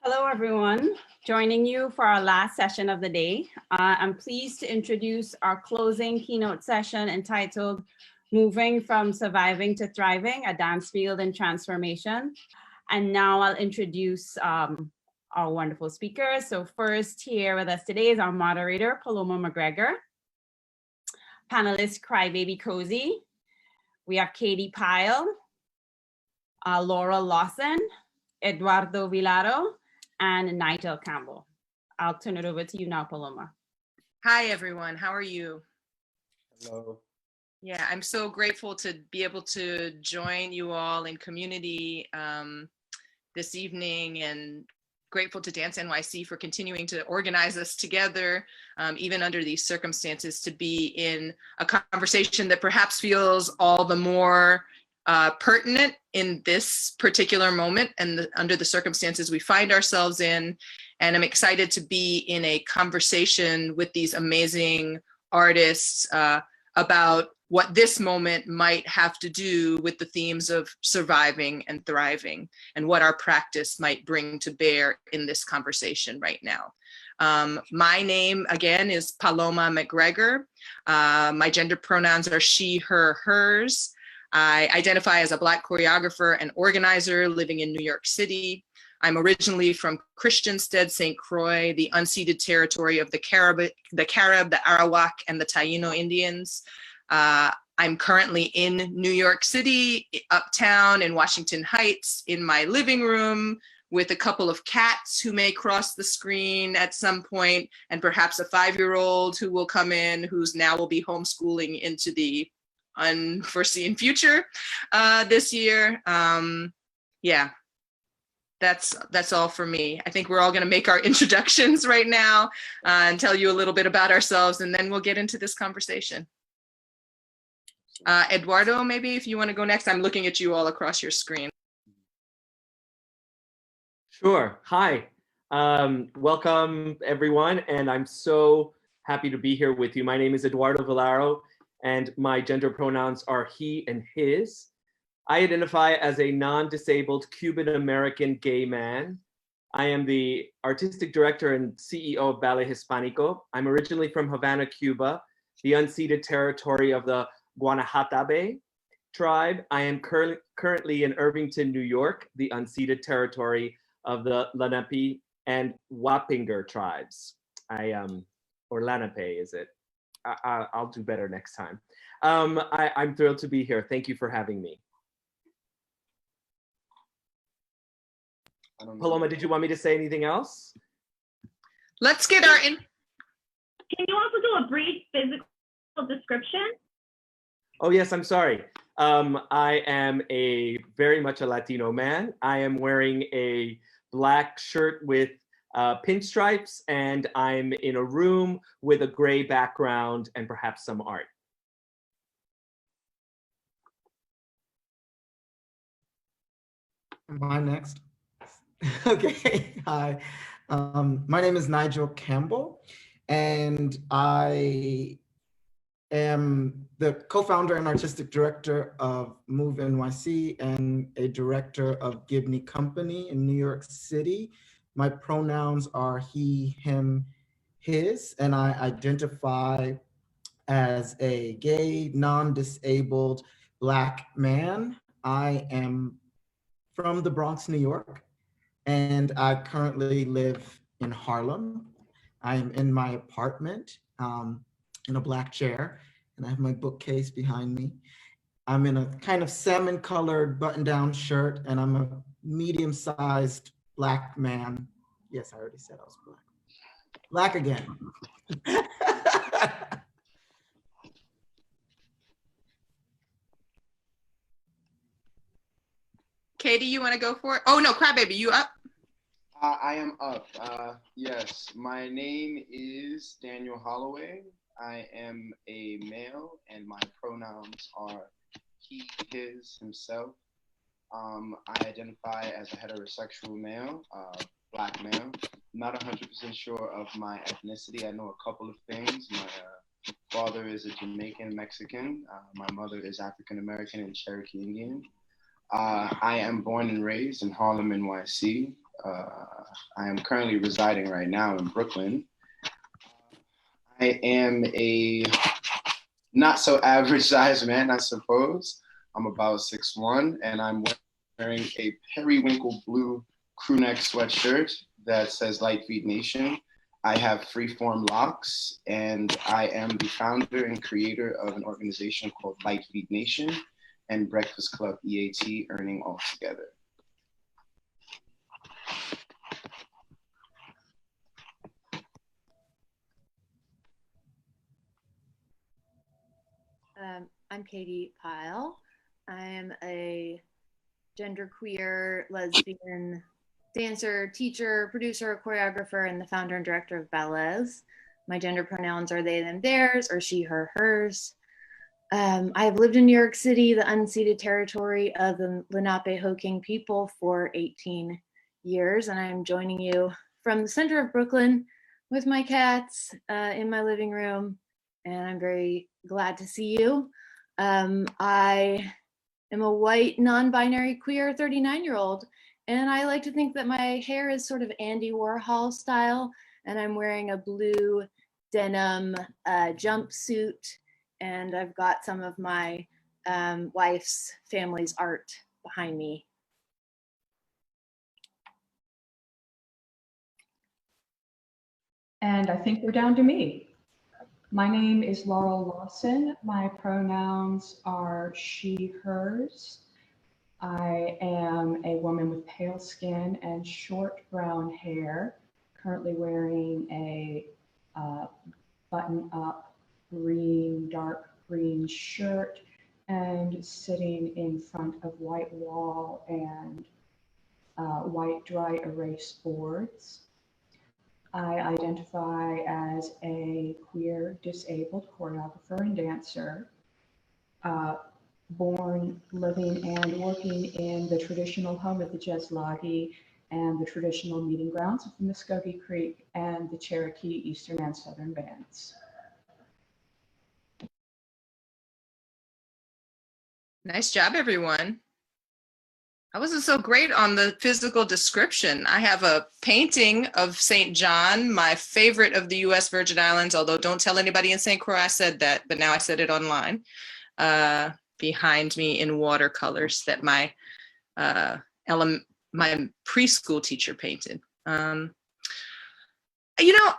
Hello, everyone. Joining you for our last session of the day. I'm pleased to introduce our closing keynote session entitled Moving from Surviving to Thriving, a Dance Field in Transformation. And now I'll introduce our wonderful speakers. So first here with us today is our moderator, Paloma Mcgregor. Panelist Crybaby Cozie. We have Katy Pyle, Laurel Lawson, Eduardo Vilaro, and Nigel Campbell. I'll turn it over to you now, Paloma. Hi, everyone. How are you? Hello. Yeah, I'm so grateful to be able to join you all in community this evening, and grateful to Dance NYC for continuing to organize us together, even under these circumstances, to be in a conversation that perhaps feels all the more pertinent in this particular moment and under the circumstances we find ourselves in. And I'm excited to be in a conversation with these amazing artists about what this moment might have to do with the themes of surviving and thriving, and what our practice might bring to bear in this conversation right now. My name, again, is Paloma Mcgregor. My gender pronouns are she, her, hers. I identify as a Black choreographer and organizer living in New York City. I'm originally from Christiansted, St. Croix, the unceded territory of the Carib, the Arawak, and the Taino Indians. I'm currently in New York City, uptown in Washington Heights, in my living room with a couple of cats who may cross the screen at some point, and perhaps a 5-year-old who will come in, who's now will be homeschooling into the unforeseen future this year. Yeah, that's all for me. I think we're all going to make our introductions right now and tell you a little bit about ourselves, and then we'll get into this conversation. Eduardo, maybe if you want to go next. I'm looking at you all across your screen. Sure. Hi. Welcome, everyone. And I'm so happy to be here with you. My name is Eduardo Vilaro, and my gender pronouns are he and his. I identify as a non-disabled Cuban-American gay man. I am the artistic director and CEO of Ballet Hispánico. I'm originally from Havana, Cuba, the unceded territory of the Guanahatabey tribe. I am currently in Irvington, New York, the unceded territory of the Lenape and Wapinger tribes. Or Lenape, is it? I'll do better next time. I'm thrilled to be here. Thank you for having me. Paloma, did you want me to say anything else? Let's get our Can you also do a brief physical description? Oh, yes, I'm sorry. I am very much a Latino man. I am wearing a black shirt with pinstripes, and I'm in a room with a gray background and perhaps some art. Am I next? Okay, hi. My name is Nigel Campbell, and I am the co-founder and artistic director of Move NYC and a director of Gibney Company in New York City. My pronouns are he, him, his, and I identify as a gay, non-disabled Black man. I am from the Bronx, New York, and I currently live in Harlem. I am in my apartment in a black chair, and I have my bookcase behind me. I'm in a kind of salmon-colored button-down shirt, and I'm a medium-sized Black man. Yes, I already said I was Black. Black again. Katy, you want to go for it? Oh no, Crybaby, you up? I am up. Yes, my name is Daniel Holloway. I am a male, and my pronouns are he, his, himself. I identify as a heterosexual male, Black male. Not 100% sure of my ethnicity. I know a couple of things. My father is a Jamaican Mexican. My mother is African American and Cherokee Indian. I am born and raised in Harlem, NYC. I am currently residing right now in Brooklyn. I am a not so average size man, I suppose. I'm about 6'1", and I'm wearing a periwinkle blue crew neck sweatshirt that says Litefeet Nation. I have freeform locks, and I am the founder and creator of an organization called Litefeet Nation and Breakfast Club EAT, Earning All Together. I'm Katy Pyle. I am a genderqueer, lesbian dancer, teacher, producer, choreographer, and the founder and director of Ballez. My gender pronouns are they, them, theirs, or she, her, hers. I have lived in New York City, the unceded territory of the Lenape-Hoking people, for 18 years, and I am joining you from the center of Brooklyn with my cats in my living room, and I'm very glad to see you. I am a white, non-binary, queer 39-year-old, and I like to think that my hair is sort of Andy Warhol style, and I'm wearing a blue denim jumpsuit, and I've got some of my wife's family's art behind me. And I think we're down to me. My name is Laurel Lawson. My pronouns are she, hers. I am a woman with pale skin and short brown hair, currently wearing a button-up green, dark green shirt, and sitting in front of white wall and white dry erase boards. I identify as a queer, disabled choreographer and dancer, born, living, and working in the traditional home of the Jeslagi and the traditional meeting grounds of the Muskogee Creek and the Cherokee Eastern and Southern bands. Nice job, everyone. I wasn't so great on the physical description. I have a painting of St. John, my favorite of the US Virgin Islands, although don't tell anybody in St. Croix I said that, but now I said it online, behind me in watercolors that my preschool teacher painted. You know,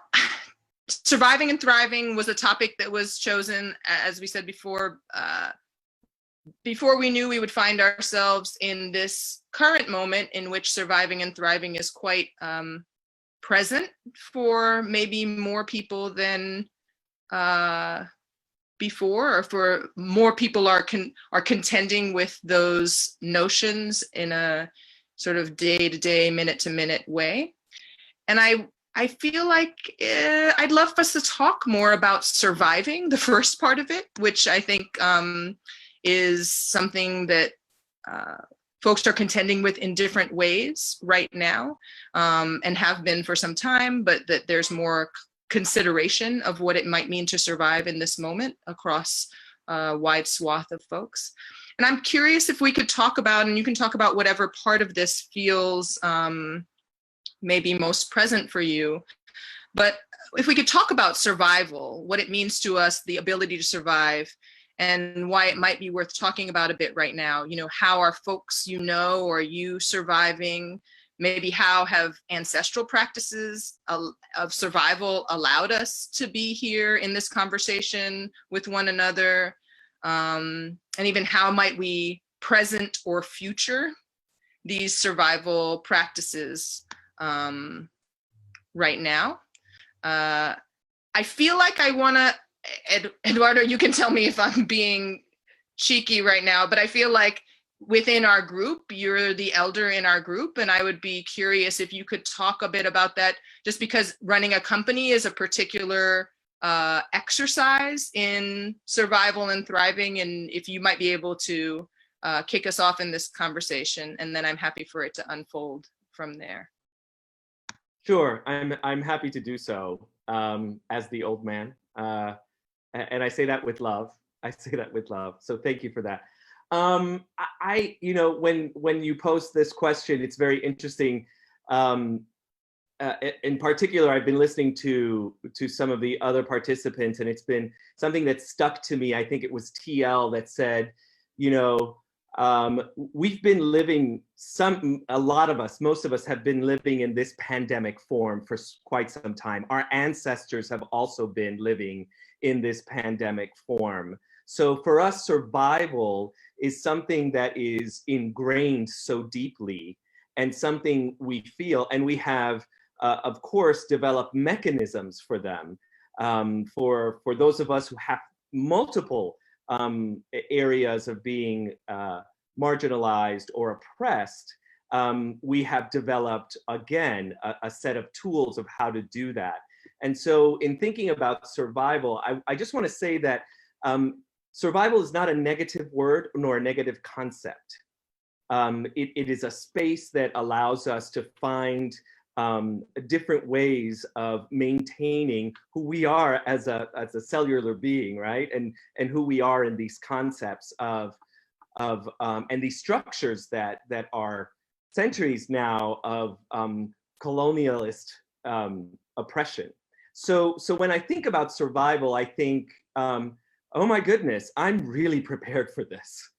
surviving and thriving was a topic that was chosen, as we said before we knew we would find ourselves in this current moment in which surviving and thriving is quite present for maybe more people than before, or for more people are contending with those notions in a sort of day-to-day, minute-to-minute way. And I feel like I'd love us to talk more about surviving, the first part of it, which I think is something that folks are contending with in different ways right now, and have been for some time, but that there's more consideration of what it might mean to survive in this moment across a wide swath of folks. And I'm curious if we could talk about, and you can talk about whatever part of this feels maybe most present for you, but if we could talk about survival, what it means to us, the ability to survive, and why it might be worth talking about a bit right now. You know, how are folks you know, or you surviving? Maybe how have ancestral practices of survival allowed us to be here in this conversation with one another? And even how might we present or future these survival practices right now? I feel like I wanna, Eduardo, you can tell me if I'm being cheeky right now, but I feel like within our group, you're the elder in our group, and I would be curious if you could talk a bit about that, just because running a company is a particular exercise in survival and thriving, and if you might be able to kick us off in this conversation, and then I'm happy for it to unfold from there. Sure, I'm happy to do so as the old man. And I say that with love. I say that with love. So thank you for that. You know, when you post this question, it's very interesting. in particular, I've been listening to some of the other participants, and it's been something that stuck to me. I think it was TL that said, you know, we've been living, a lot of us, most of us have been living in this pandemic form for quite some time. Our ancestors have also been living in this pandemic form. So for us, survival is something that is ingrained so deeply, and something we feel, and we have, of course, developed mechanisms for them. For those of us who have multiple areas of being marginalized or oppressed, we have developed, again, a set of tools of how to do that. And so in thinking about survival, I just want to say that survival is not a negative word nor a negative concept. It is a space that allows us to find different ways of maintaining who we are as a cellular being, right? And who we are in these concepts of and these structures that are centuries now of colonialist oppression. So when I think about survival, I think, oh my goodness, I'm really prepared for this.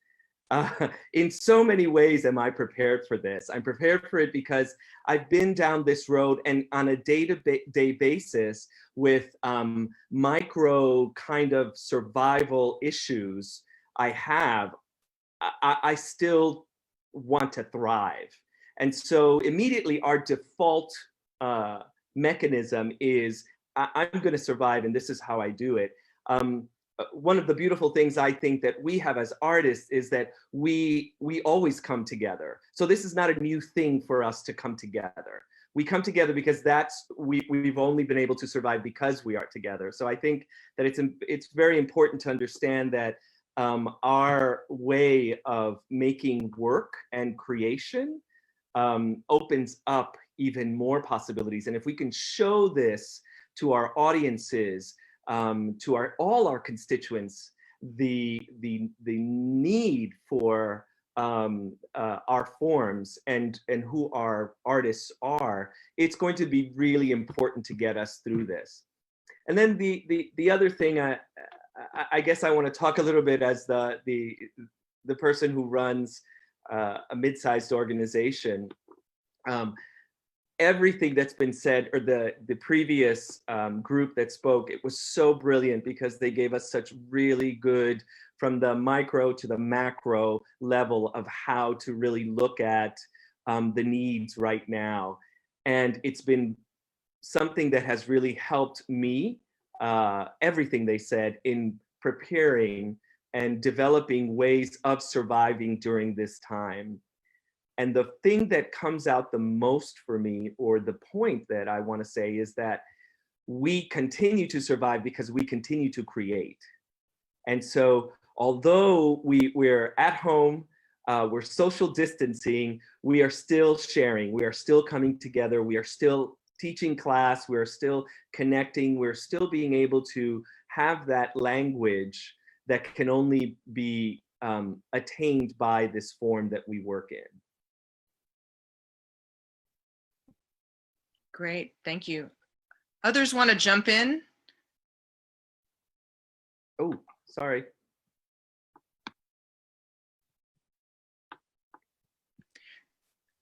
In so many ways am I prepared for this. I'm prepared for it because I've been down this road, and on a day-to-day basis with micro kind of survival issues I still want to thrive. And so immediately our default mechanism is, I'm going to survive, and this is how I do it. One of the beautiful things I think that we have as artists is that we always come together. So this is not a new thing for us to come together. We come together because we've only been able to survive because we are together. So I think that it's very important to understand that our way of making work and creation opens up even more possibilities. And if we can show this to our audiences, to all our constituents, the need for our forms and who our artists are, it's going to be really important to get us through this. And then the other thing, I guess I want to talk a little bit as the person who runs a mid-sized organization. Everything that's been said, or the previous group that spoke, it was so brilliant because they gave us such really good, from the micro to the macro level of how to really look at the needs right now. And it's been something that has really helped me, everything they said, in preparing and developing ways of surviving during this time. And the thing that comes out the most for me, or the point that I want to say, is that we continue to survive because we continue to create. And so although we're at home, we're social distancing, we are still sharing, we are still coming together, we are still teaching class, we're still connecting, we're still being able to have that language that can only be attained by this form that we work in. Great, thank you. Others want to jump in? Oh, sorry.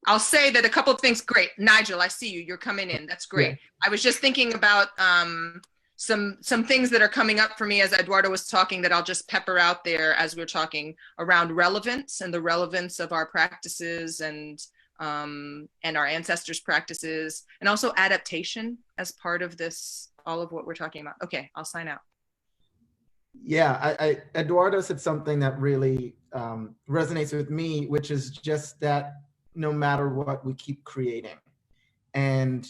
I'll say that a couple of things. Great, Nigel, I see you. You're coming in. That's great. Yeah. I was just thinking about some things that are coming up for me as Eduardo was talking that I'll just pepper out there as we're talking around relevance and the relevance of our practices and our ancestors' practices, and also adaptation as part of this, all of what we're talking about. Okay, I'll sign out. Yeah, Eduardo said something that really resonates with me, which is just that no matter what, we keep creating. And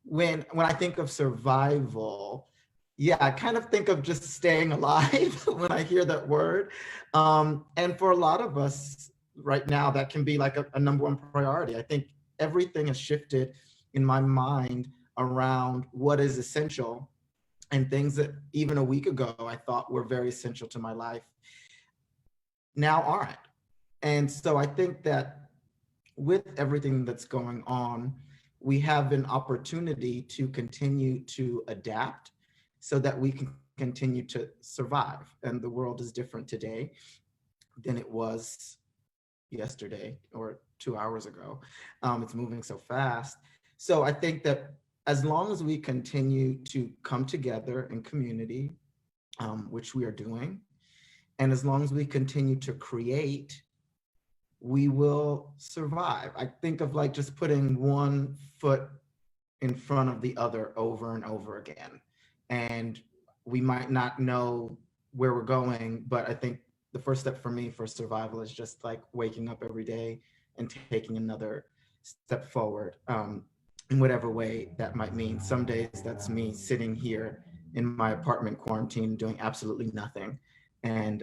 when I think of survival, yeah, I kind of think of just staying alive when I hear that word. And for a lot of us right now, that can be like a number one priority. I think everything has shifted in my mind around what is essential, and things that even a week ago I thought were very essential to my life now aren't. And so I think that with everything that's going on, we have an opportunity to continue to adapt so that we can continue to survive. And the world is different today than it was yesterday or 2 hours ago. It's moving so fast. So I think that as long as we continue to come together in community, which we are doing, and as long as we continue to create, we will survive. I think of like just putting one foot in front of the other over and over again. And we might not know where we're going, but I think the first step for me for survival is just like waking up every day and taking another step forward, in whatever way that might mean. Some days that's me sitting here in my apartment quarantine doing absolutely nothing, and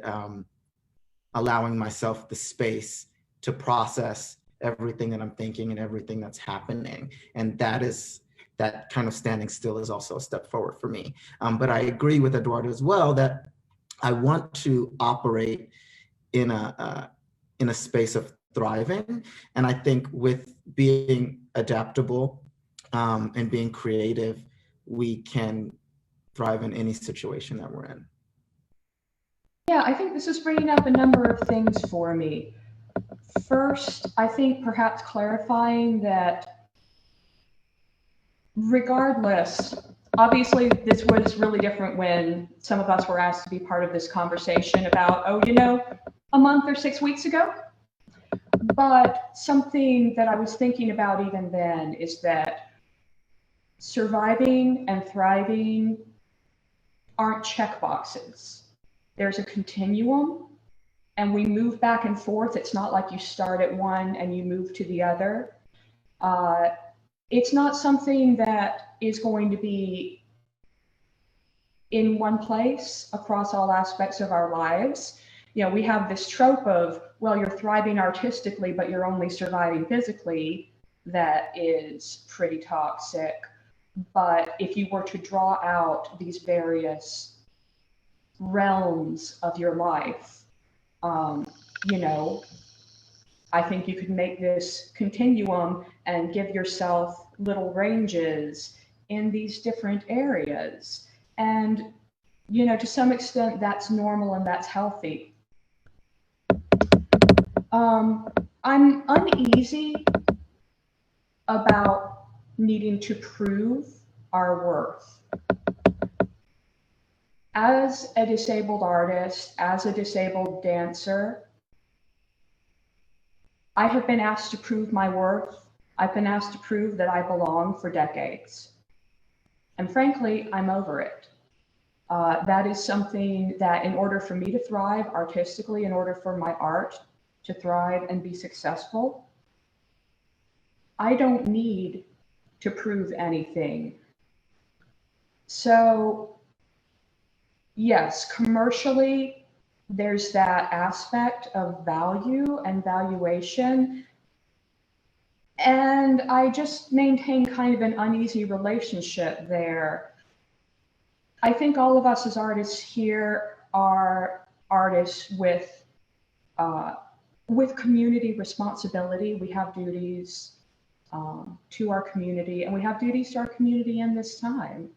allowing myself the space to process everything that I'm thinking and everything that's happening. And that kind of standing still is also a step forward for me. But I agree with Eduardo as well that I want to operate in a space of thriving. And I think with being adaptable and being creative, we can thrive in any situation that we're in. Yeah, I think this is bringing up a number of things for me. First, I think perhaps clarifying that regardless, obviously this was really different when some of us were asked to be part of this conversation about, a month or 6 weeks ago. But something that I was thinking about even then is that surviving and thriving aren't checkboxes. There's a continuum, and we move back and forth. It's not like you start at one and you move to the other. It's not something that is going to be in one place across all aspects of our lives. We have this trope of, well, you're thriving artistically, but you're only surviving physically. That is pretty toxic. But if you were to draw out these various realms of your life, I think you could make this continuum and give yourself little ranges in these different areas. And, to some extent, that's normal and that's healthy. I'm uneasy about needing to prove our worth. As a disabled artist, as a disabled dancer, I have been asked to prove my worth. I've been asked to prove that I belong for decades. And frankly, I'm over it. That is something that in order for me to thrive artistically, in order for my art to thrive and be successful, I don't need to prove anything. So yes, commercially, there's that aspect of value and valuation. And I just maintain kind of an uneasy relationship there. I think all of us as artists here are artists with community responsibility. We have duties to our community, and we have duties to our community in this time.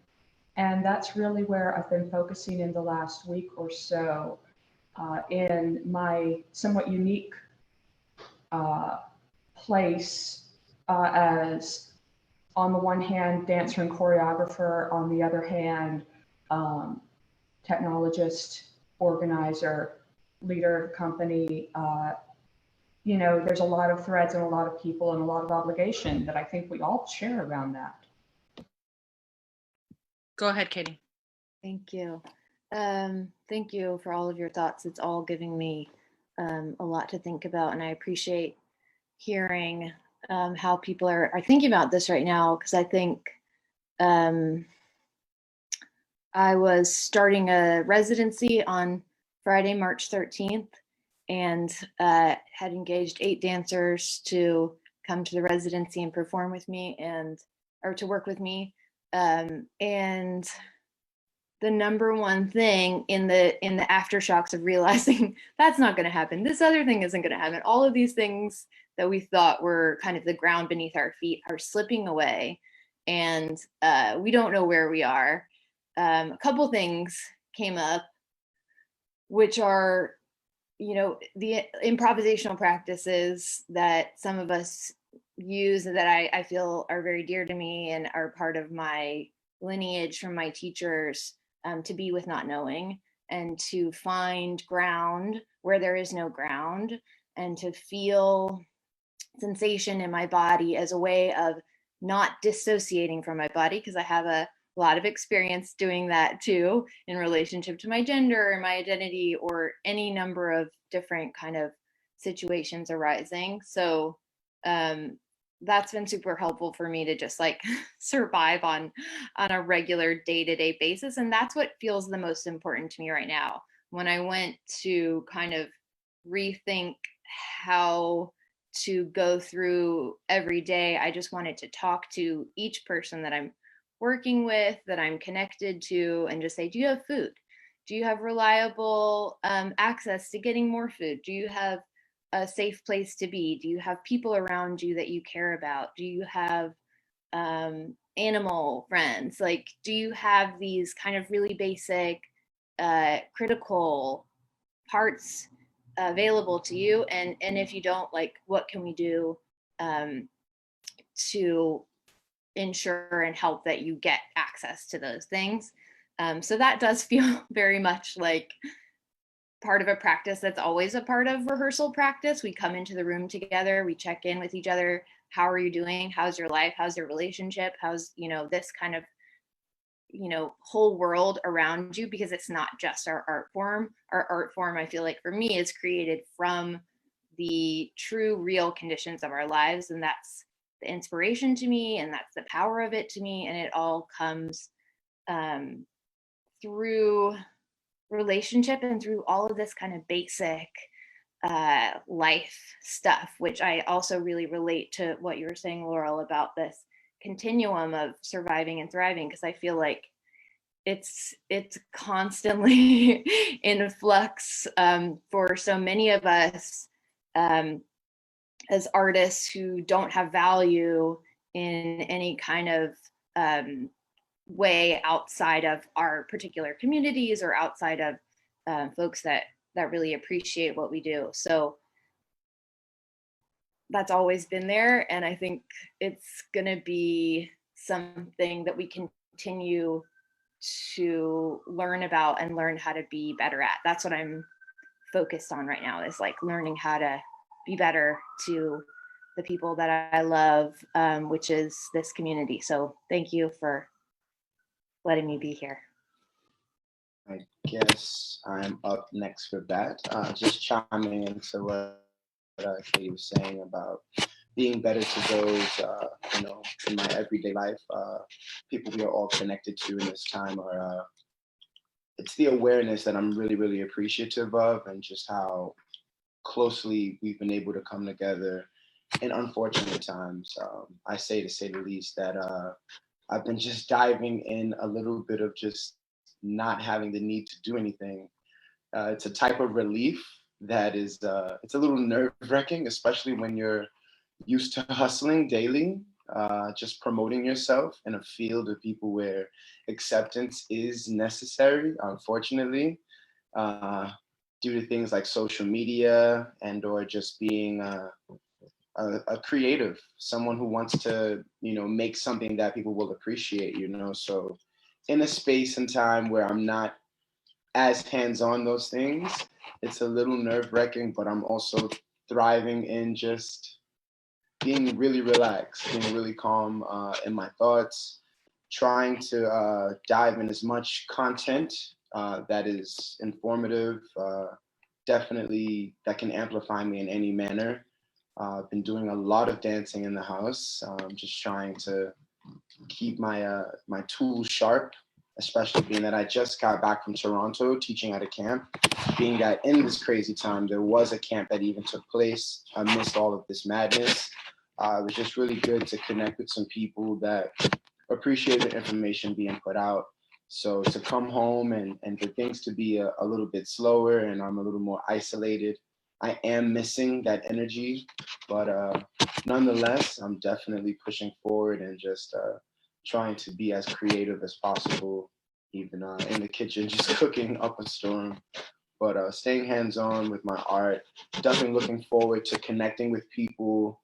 And that's really where I've been focusing in the last week or so, in my somewhat unique place as, on the one hand, dancer and choreographer, on the other hand, technologist, organizer, leader of a company. There's a lot of threads and a lot of people and a lot of obligation that I think we all share around that. Go ahead, Katy. Thank you. Thank you for all of your thoughts. It's all giving me a lot to think about, and I appreciate hearing how people are thinking about this right now, because I think I was starting a residency on Friday, March 13th, and had engaged 8 dancers to come to the residency and perform with me or to work with me. And the number one thing in the aftershocks of realizing that's not going to happen, this other thing isn't going to happen, all of these things that we thought were kind of the ground beneath our feet are slipping away, and we don't know where we are. A couple things came up, which are, the improvisational practices that some of us use that I feel are very dear to me and are part of my lineage from my teachers, to be with not knowing, and to find ground where there is no ground, and to feel sensation in my body as a way of not dissociating from my body, because I have a lot of experience doing that too in relationship to my gender or my identity or any number of different kind of situations arising. So that's been super helpful for me to just like survive on a regular day-to-day basis. And that's what feels the most important to me right now. When I went to kind of rethink how to go through every day, I just wanted to talk to each person that I'm working with, that I'm connected to, and just say, do you have food? Do you have reliable access to getting more food? Do you have a safe place to be? Do you have people around you that you care about? Do you have animal friends? Like, do you have these kind of really basic critical parts available to you? And if you don't, like, what can we do to ensure and help that you get access to those things? So that does feel very much like part of a practice that's always a part of rehearsal practice. We come into the room together, we check in with each other. How are you doing? How's your life? How's your relationship? How's, this kind of, whole world around you? Because it's not just our art form. Our art form, I feel like for me, is created from the true, real conditions of our lives. And that's the inspiration to me, and that's the power of it to me. And it all comes through relationship and through all of this kind of basic life stuff, which I also really relate to what you were saying, Laurel, about this continuum of surviving and thriving, because I feel like it's constantly in flux for so many of us as artists who don't have value in any kind of way outside of our particular communities or outside of folks that really appreciate what we do. So that's always been there. And I think it's gonna be something that we continue to learn about and learn how to be better at. That's what I'm focused on right now, is like learning how to be better to the people that I love, which is this community. So thank you for letting me be here. I guess I'm up next for that. Just chiming into what Katy was saying about being better to those, in my everyday life, people we are all connected to in this time are, it's the awareness that I'm really, really appreciative of, and just how closely we've been able to come together in unfortunate times. I say, to say the least, that I've been just diving in a little bit of just not having the need to do anything. It's a type of relief that is, it's a little nerve-wracking, especially when you're used to hustling daily, just promoting yourself in a field of people where acceptance is necessary, unfortunately, due to things like social media and or just being a creative, someone who wants to, make something that people will appreciate, So in a space and time where I'm not as hands-on those things, it's a little nerve-wracking, but I'm also thriving in just being really relaxed, being really calm in my thoughts, trying to dive in as much content that is informative, definitely that can amplify me in any manner. I've been doing a lot of dancing in the house, just trying to keep my my tools sharp, especially being that I just got back from Toronto teaching at a camp, being that in this crazy time, there was a camp that even took place amidst all of this madness. It was just really good to connect with some people that appreciate the information being put out. So to come home and for things to be a little bit slower and I'm a little more isolated, I am missing that energy, but nonetheless, I'm definitely pushing forward and just trying to be as creative as possible, even in the kitchen, just cooking up a storm. But staying hands-on with my art, definitely looking forward to connecting with people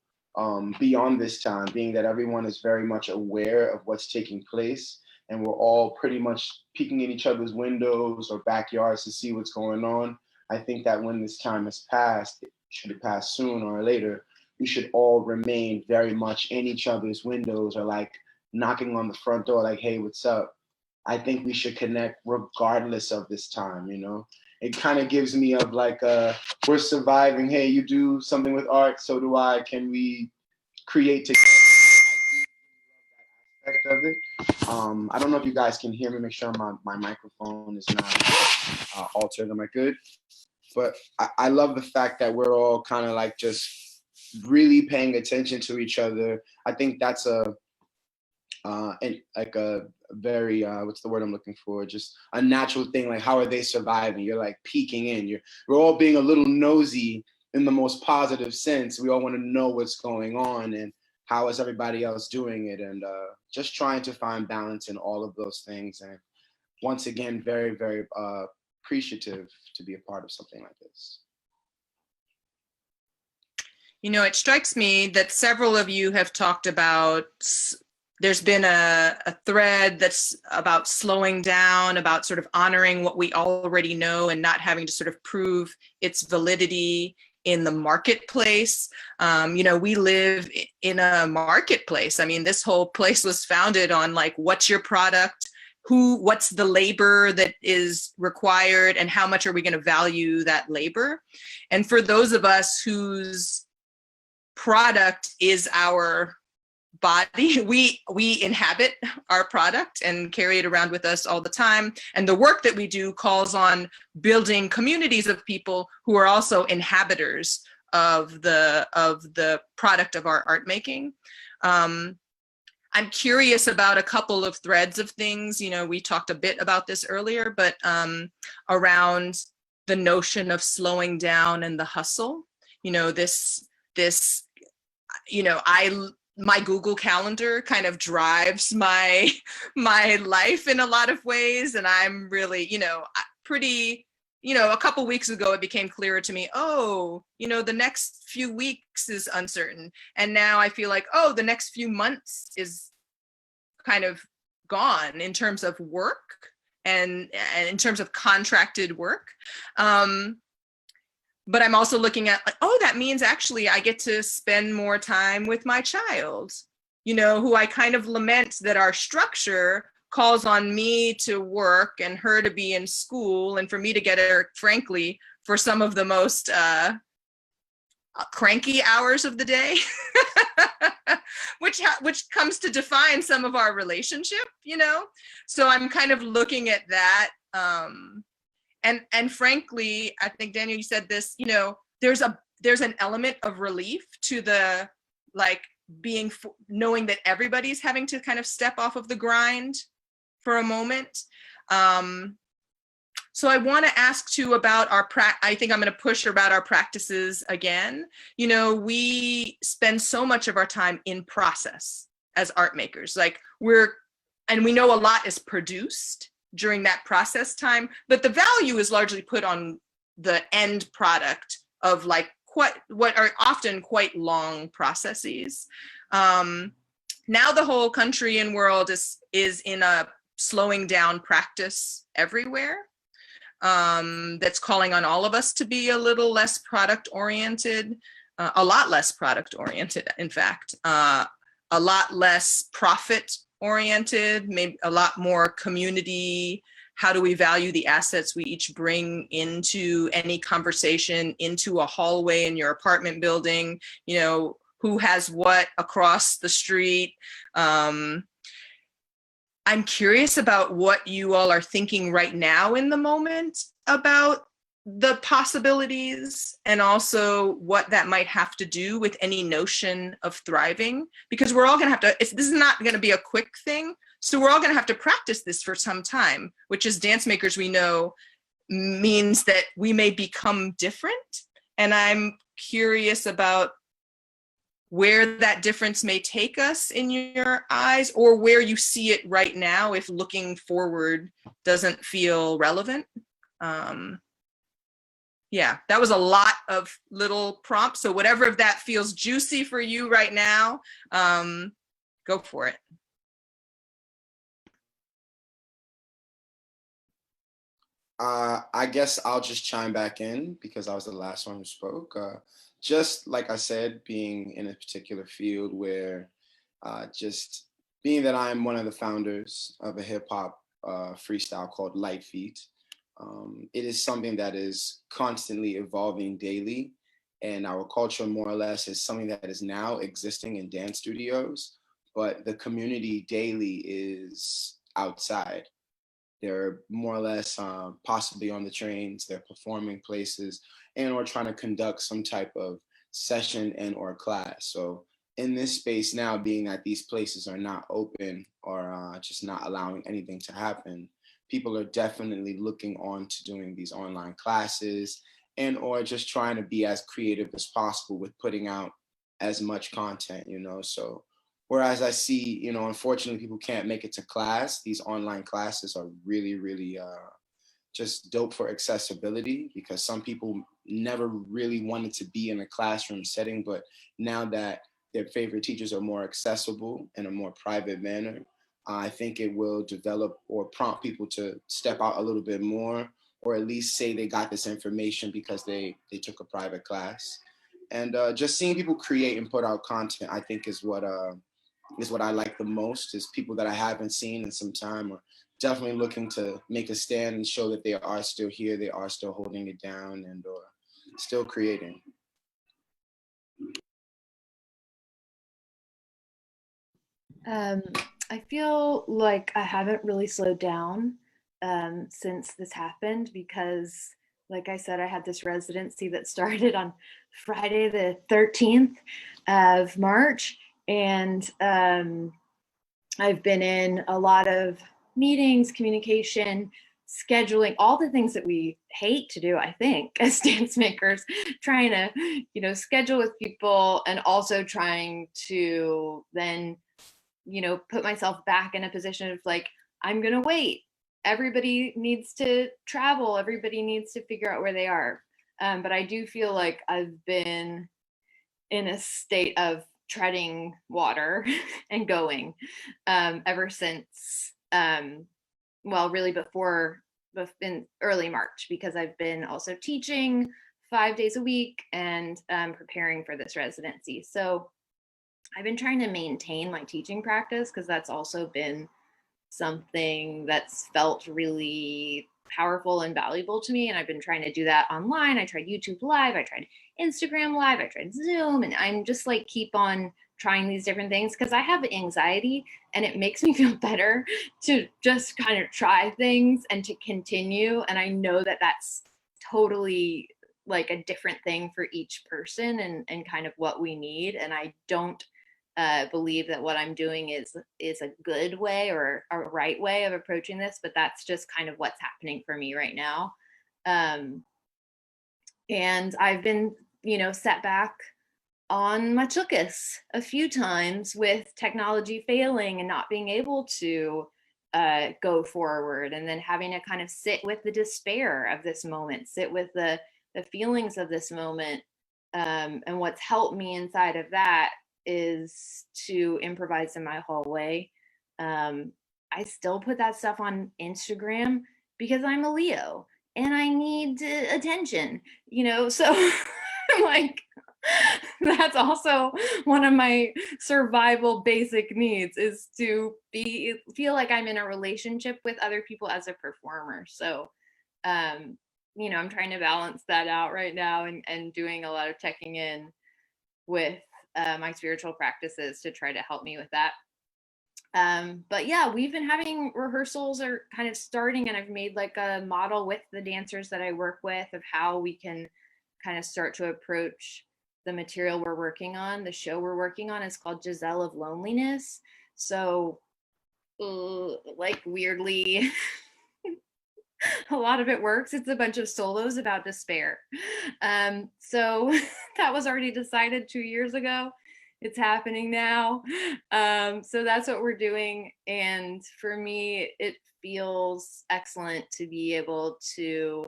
beyond this time, being that everyone is very much aware of what's taking place, and we're all pretty much peeking in each other's windows or backyards to see what's going on. I think that when this time has passed, should it pass soon or later, we should all remain very much in each other's windows, or like knocking on the front door, like, hey, what's up? I think we should connect regardless of this time, you know? It kind of gives me of like, we're surviving. Hey, you do something with art, so do I. Can we create together? Aspect of it. I don't know if you guys can hear me. Make sure my microphone is not altered. Am I good? But I love the fact that we're all kind of like just really paying attention to each other. I think that's a very what's the word I'm looking for? Just a natural thing. Like, how are they surviving? You're like peeking in. We're all being a little nosy in the most positive sense. We all want to know what's going on and how is everybody else doing it, and just trying to find balance in all of those things. And once again, very, very appreciative to be a part of something like this. You know, it strikes me that several of you have talked about, there's been a thread that's about slowing down, about sort of honoring what we already know and not having to sort of prove its validity in the marketplace. You know, we live in a marketplace. I mean, this whole place was founded on like, what's your product? What's the labor that is required, and how much are we going to value that labor? And for those of us whose product is our body, we inhabit our product and carry it around with us all the time. And the work that we do calls on building communities of people who are also inhabitors of the product of our art making. I'm curious about a couple of threads of things. You know, we talked a bit about this earlier, but around the notion of slowing down and the hustle. You know, this, you know, my Google Calendar kind of drives my life in a lot of ways. And I'm really, you know, pretty, you know, a couple weeks ago, it became clearer to me, oh, you know, the next few weeks is uncertain. And now I feel like, oh, the next few months is kind of gone in terms of work and in terms of contracted work. But I'm also looking at, like, oh, that means actually I get to spend more time with my child, you know, who I kind of lament that our structure calls on me to work and her to be in school, and for me to get her, frankly, for some of the most cranky hours of the day, which comes to define some of our relationship, you know? So I'm kind of looking at that. And frankly, I think, Daniel, you said this, you know, there's an element of relief to the, like, knowing that everybody's having to kind of step off of the grind for a moment. So I want to ask too about I think I'm going to push about our practices again. You know, we spend so much of our time in process as art makers. Like, and we know a lot is produced during that process time, but the value is largely put on the end product of like what are often quite long processes. Now the whole country and world is in a slowing down practice everywhere, that's calling on all of us to be a little less product oriented, a lot less product oriented, in fact, a lot less profit oriented, maybe a lot more community. How do we value the assets we each bring into any conversation, into a hallway in your apartment building? You know, who has what across the street? I'm curious about what you all are thinking right now in the moment about the possibilities, and also what that might have to do with any notion of thriving, because we're all going to have to, this is not going to be a quick thing. So we're all going to have to practice this for some time, which as dance makers, we know means that we may become different. And I'm curious about where that difference may take us in your eyes, or where you see it right now if looking forward doesn't feel relevant. Yeah, that was a lot of little prompts. So whatever of that feels juicy for you right now, go for it. I guess I'll just chime back in because I was the last one who spoke. Just like I said, being in a particular field where just being that I'm one of the founders of a hip hop freestyle called Litefeet, it is something that is constantly evolving daily. And our culture more or less is something that is now existing in dance studios, but the community daily is outside. They're more or less possibly on the trains, they're performing places, and or trying to conduct some type of session and or class. So in this space now, being that these places are not open or just not allowing anything to happen, people are definitely looking on to doing these online classes and or just trying to be as creative as possible with putting out as much content, you know. So whereas I see, you know, unfortunately people can't make it to class, these online classes are really, really just dope for accessibility, because some people never really wanted to be in a classroom setting, but now that their favorite teachers are more accessible in a more private manner, I think it will develop or prompt people to step out a little bit more, or at least say they got this information because they took a private class. And just seeing people create and put out content, I think is what I like the most, is people that I haven't seen in some time, or definitely looking to make a stand and show that they are still here, they are still holding it down and or still creating. I feel like I haven't really slowed down since this happened, because like I said, I had this residency that started on Friday the 13th of March, and I've been in a lot of meetings, communication, scheduling, all the things that we hate to do, I think, as dance makers, trying to, you know, schedule with people, and also trying to then, you know, put myself back in a position of like, I'm gonna wait. Everybody needs to travel. Everybody needs to figure out where they are. But I do feel like I've been in a state of treading water and going ever since, well, really before in early March, because I've been also teaching 5 days a week and preparing for this residency. So I've been trying to maintain my teaching practice, because that's also been something that's felt really powerful and valuable to me. And I've been trying to do that online. I tried YouTube Live, I tried Instagram Live, I tried Zoom, and I'm just like keep on trying these different things because I have anxiety, and it makes me feel better to just kind of try things and to continue. And I know that that's totally like a different thing for each person and kind of what we need. And I don't believe that what I'm doing is a good way or a right way of approaching this, but that's just kind of what's happening for me right now. And I've been, you know, set back on my chookus a few times with technology failing and not being able to go forward, and then having to kind of sit with the despair of this moment, sit with the feelings of this moment. And what's helped me inside of that is to improvise in my hallway. I still put that stuff on Instagram because I'm a Leo and I need attention, you know, so like that's also one of my survival basic needs, is to feel like I'm in a relationship with other people as a performer. So you know, I'm trying to balance that out right now, and doing a lot of checking in with my spiritual practices to try to help me with that. But yeah, we've been having rehearsals are kind of starting, and I've made like a model with the dancers that I work with of how we can kind of start to approach the material we're working on. The show we're working on is called Giselle of Loneliness. So like weirdly a lot of it works. It's a bunch of solos about despair. So that was already decided 2 years ago. It's happening now. So that's what we're doing. And for me, it feels excellent to be able to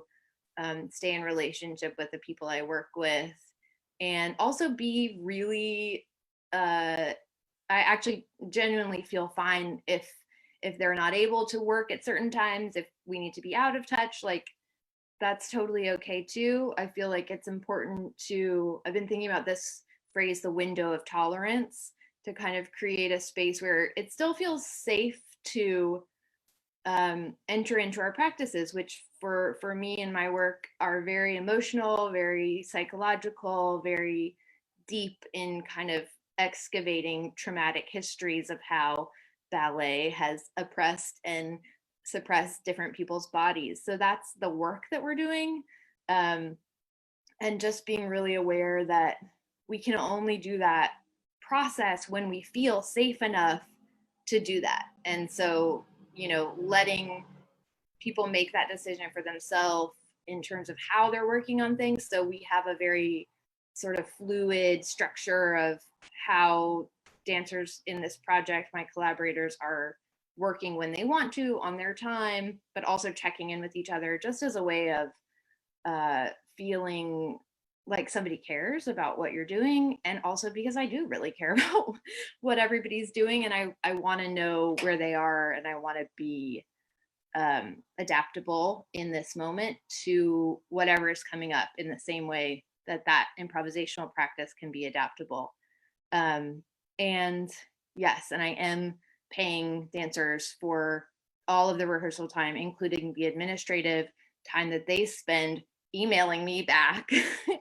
stay in relationship with the people I work with, and also be really, I actually genuinely feel fine if they're not able to work at certain times, if we need to be out of touch, like that's totally okay too. I feel like it's important to, I've been thinking about this phrase, the window of tolerance, to kind of create a space where it still feels safe to enter into our practices, which for me and my work are very emotional, very psychological, very deep in kind of excavating traumatic histories of how ballet has oppressed and suppressed different people's bodies. So that's the work that we're doing. And just being really aware that we can only do that process when we feel safe enough to do that. And so, you know, letting people make that decision for themselves in terms of how they're working on things. So we have a very sort of fluid structure of how dancers in this project, my collaborators, are working when they want to on their time, but also checking in with each other just as a way of feeling like somebody cares about what you're doing. And also because I do really care about what everybody's doing, and I want to know where they are, and I want to be adaptable in this moment to whatever is coming up, in the same way that improvisational practice can be adaptable. And yes, and I am paying dancers for all of the rehearsal time, including the administrative time that they spend emailing me back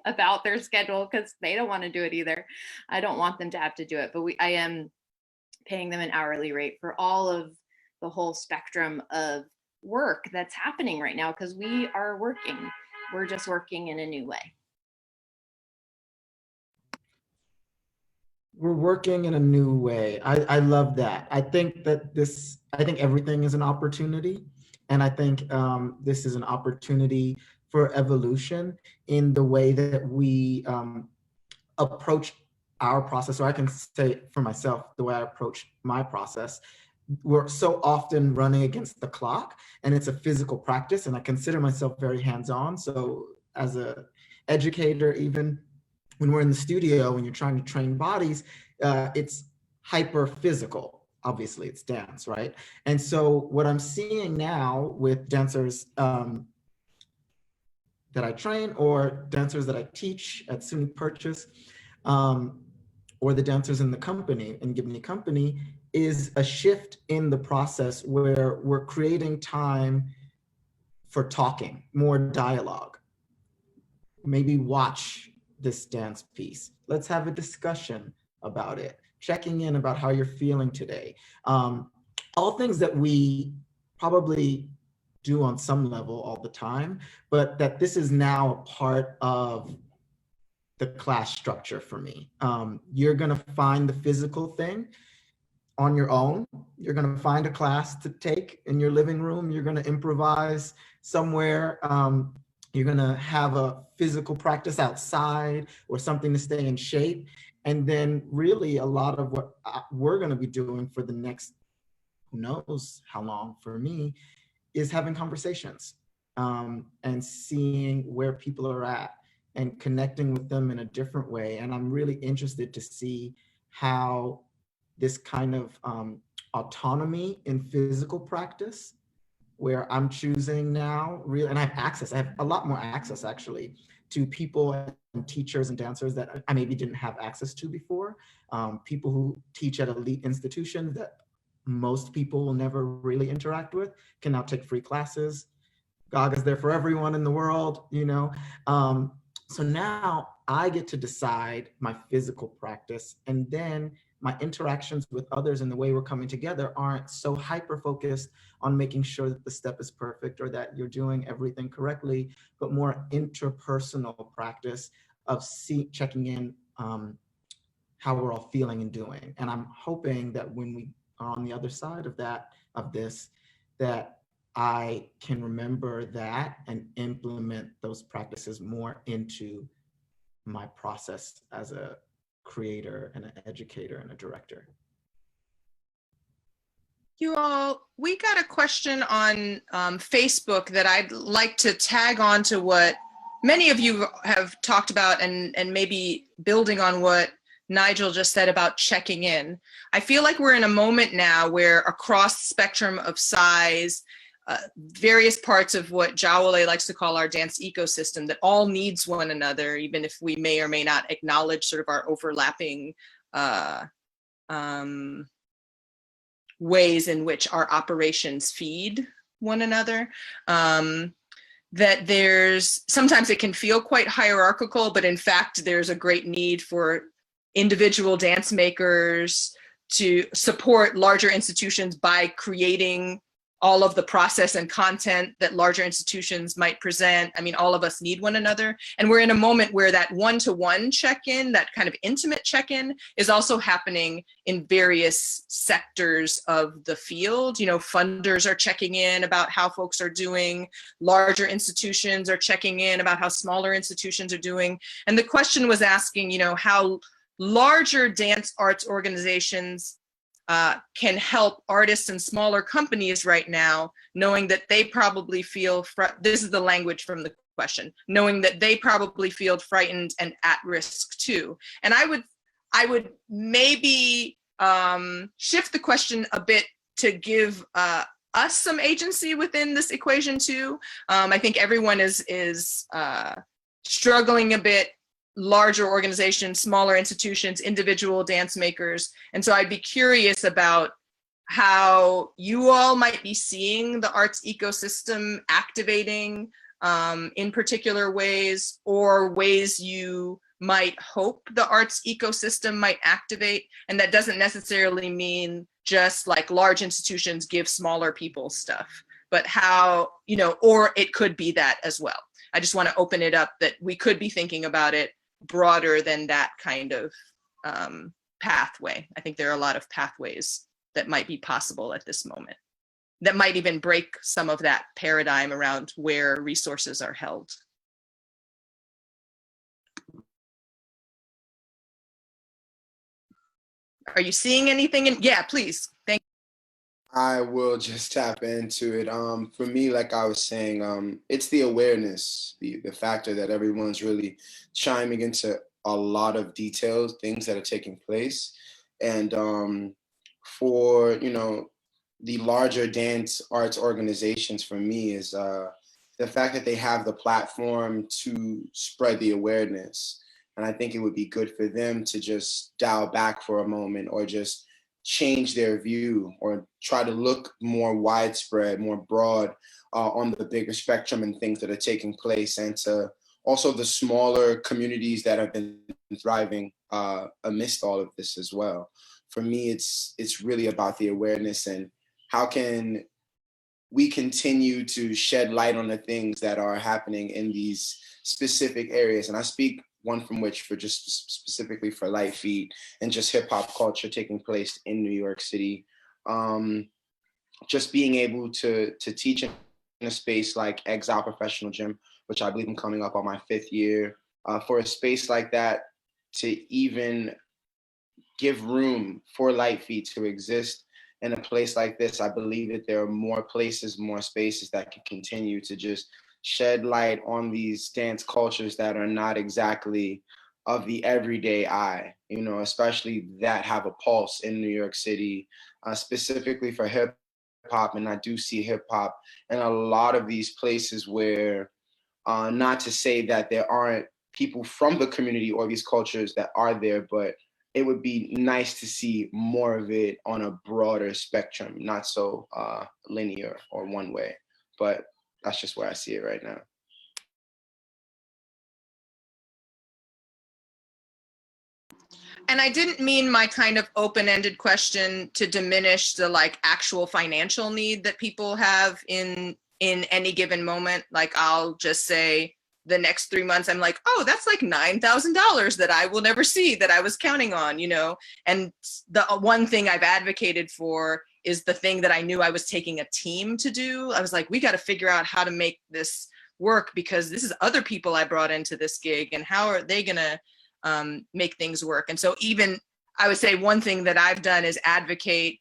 about their schedule, because they don't want to do it either. I don't want them to have to do it, but I am paying them an hourly rate for all of the whole spectrum of work that's happening right now, because we are working. We're just working in a new way. We're working in a new way. I love that. I think everything is an opportunity. And I think this is an opportunity for evolution in the way that we approach our process. So I can say for myself, the way I approach my process, we're so often running against the clock, and it's a physical practice, and I consider myself very hands-on. So as an educator, even when we're in the studio, when you're trying to train bodies, it's hyper physical. Obviously, it's dance, right? And so what I'm seeing now with dancers that I train, or dancers that I teach at SUNY Purchase, or the dancers in the company, in Gibney company, is a shift in the process where we're creating time for talking, more dialogue. Maybe watch this dance piece. Let's have a discussion about it. Checking in about how you're feeling today. All things that we probably do on some level all the time, but that this is now a part of the class structure for me. You're gonna find the physical thing on your own. You're gonna find a class to take in your living room. You're gonna improvise somewhere. You're gonna have a physical practice outside or something to stay in shape. And then really a lot of what we're gonna be doing for the next, who knows how long for me, is having conversations and seeing where people are at and connecting with them in a different way. And I'm really interested to see how this kind of autonomy in physical practice, where I'm choosing now, really, and I have a lot more access actually to people and teachers and dancers that I maybe didn't have access to before. People who teach at elite institutions that most people will never really interact with can now take free classes. Gaga's there for everyone in the world, you know? So now I get to decide my physical practice, and then my interactions with others and the way we're coming together aren't so hyper-focused on making sure that the step is perfect or that you're doing everything correctly, but more interpersonal practice of checking in how we're all feeling and doing. And I'm hoping that when we are on the other side of this, that I can remember that and implement those practices more into my process as a creator and an educator and a director. You all, we got a question on Facebook that I'd like to tag on to what many of you have talked about, and maybe building on what Nigel just said about checking in. I feel like we're in a moment now where across the spectrum of size, various parts of what Jawole likes to call our dance ecosystem that all needs one another, even if we may or may not acknowledge sort of our overlapping ways in which our operations feed one another. That there's, sometimes it can feel quite hierarchical, but in fact, there's a great need for individual dance makers to support larger institutions by creating all of the process and content that larger institutions might present. I mean, all of us need one another. And we're in a moment where that one-to-one check-in, that kind of intimate check-in, is also happening in various sectors of the field. You know, funders are checking in about how folks are doing. Larger institutions are checking in about how smaller institutions are doing. And the question was asking, you know, how larger dance arts organizations can help artists and smaller companies right now, knowing that they probably feel, this is the language from the question, knowing that they probably feel frightened and at risk too. And I would maybe shift the question a bit to give us some agency within this equation too. I think everyone is struggling a bit. Larger organizations, smaller institutions, individual dance makers. And so I'd be curious about how you all might be seeing the arts ecosystem activating in particular ways, or ways you might hope the arts ecosystem might activate. And that doesn't necessarily mean just like large institutions give smaller people stuff, but how, you know, or it could be that as well. I just want to open it up that we could be thinking about it broader than that kind of pathway. I think there are a lot of pathways that might be possible at this moment that might even break some of that paradigm around where resources are held. Are you seeing anything? Yeah, please. Thank you. I will just tap into it. For me, like I was saying, it's the awareness, the factor that everyone's really chiming into a lot of details, things that are taking place. And for, you know, the larger dance arts organizations, for me, is the fact that they have the platform to spread the awareness. And I think it would be good for them to just dial back for a moment, or just change their view, or try to look more widespread, more broad on the bigger spectrum and things that are taking place, and to also the smaller communities that have been thriving amidst all of this as well. For me, it's really about the awareness, and how can we continue to shed light on the things that are happening in these specific areas. And I speak one from which for just specifically for Litefeet and just hip hop culture taking place in New York City. Just being able to teach in a space like Exile Professional Gym, which I believe I'm coming up on my 5th year, for a space like that to even give room for Litefeet to exist in a place like this. I believe that there are more places, more spaces that can continue to just shed light on these dance cultures that are not exactly of the everyday eye, you know, especially that have a pulse in New York City, specifically for hip hop. And I do see hip hop in a lot of these places where, not to say that there aren't people from the community or these cultures that are there, but it would be nice to see more of it on a broader spectrum, not so linear or one way. But that's just where I see it right now. And I didn't mean my kind of open-ended question to diminish the like actual financial need that people have in any given moment. Like I'll just say the next 3 months, I'm like, oh, that's like $9,000 that I will never see that I was counting on, you know? And the one thing I've advocated for is the thing that I knew I was taking a team to do. I was like, we got to figure out how to make this work, because this is other people I brought into this gig, and how are they going to make things work? And so even I would say one thing that I've done is advocate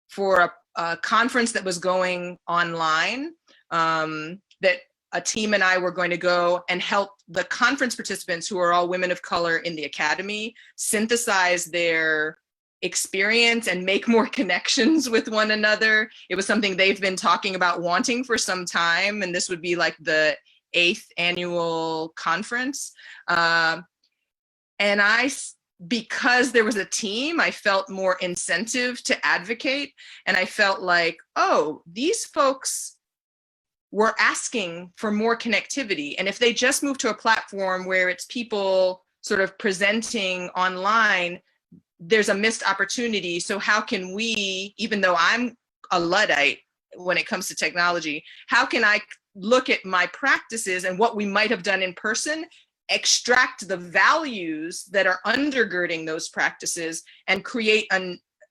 for a conference that was going online, that a team and I were going to go and help the conference participants, who are all women of color in the academy, synthesize their experience and make more connections with one another. It was something they've been talking about wanting for some time, and this would be like the 8th annual conference. And because there was a team, I felt more incentive to advocate, and I felt like, oh, these folks were asking for more connectivity. And if they just move to a platform where it's people sort of presenting online, there's a missed opportunity. So how can we, even though I'm a Luddite when it comes to technology, how can I look at my practices and what we might have done in person, extract the values that are undergirding those practices, and create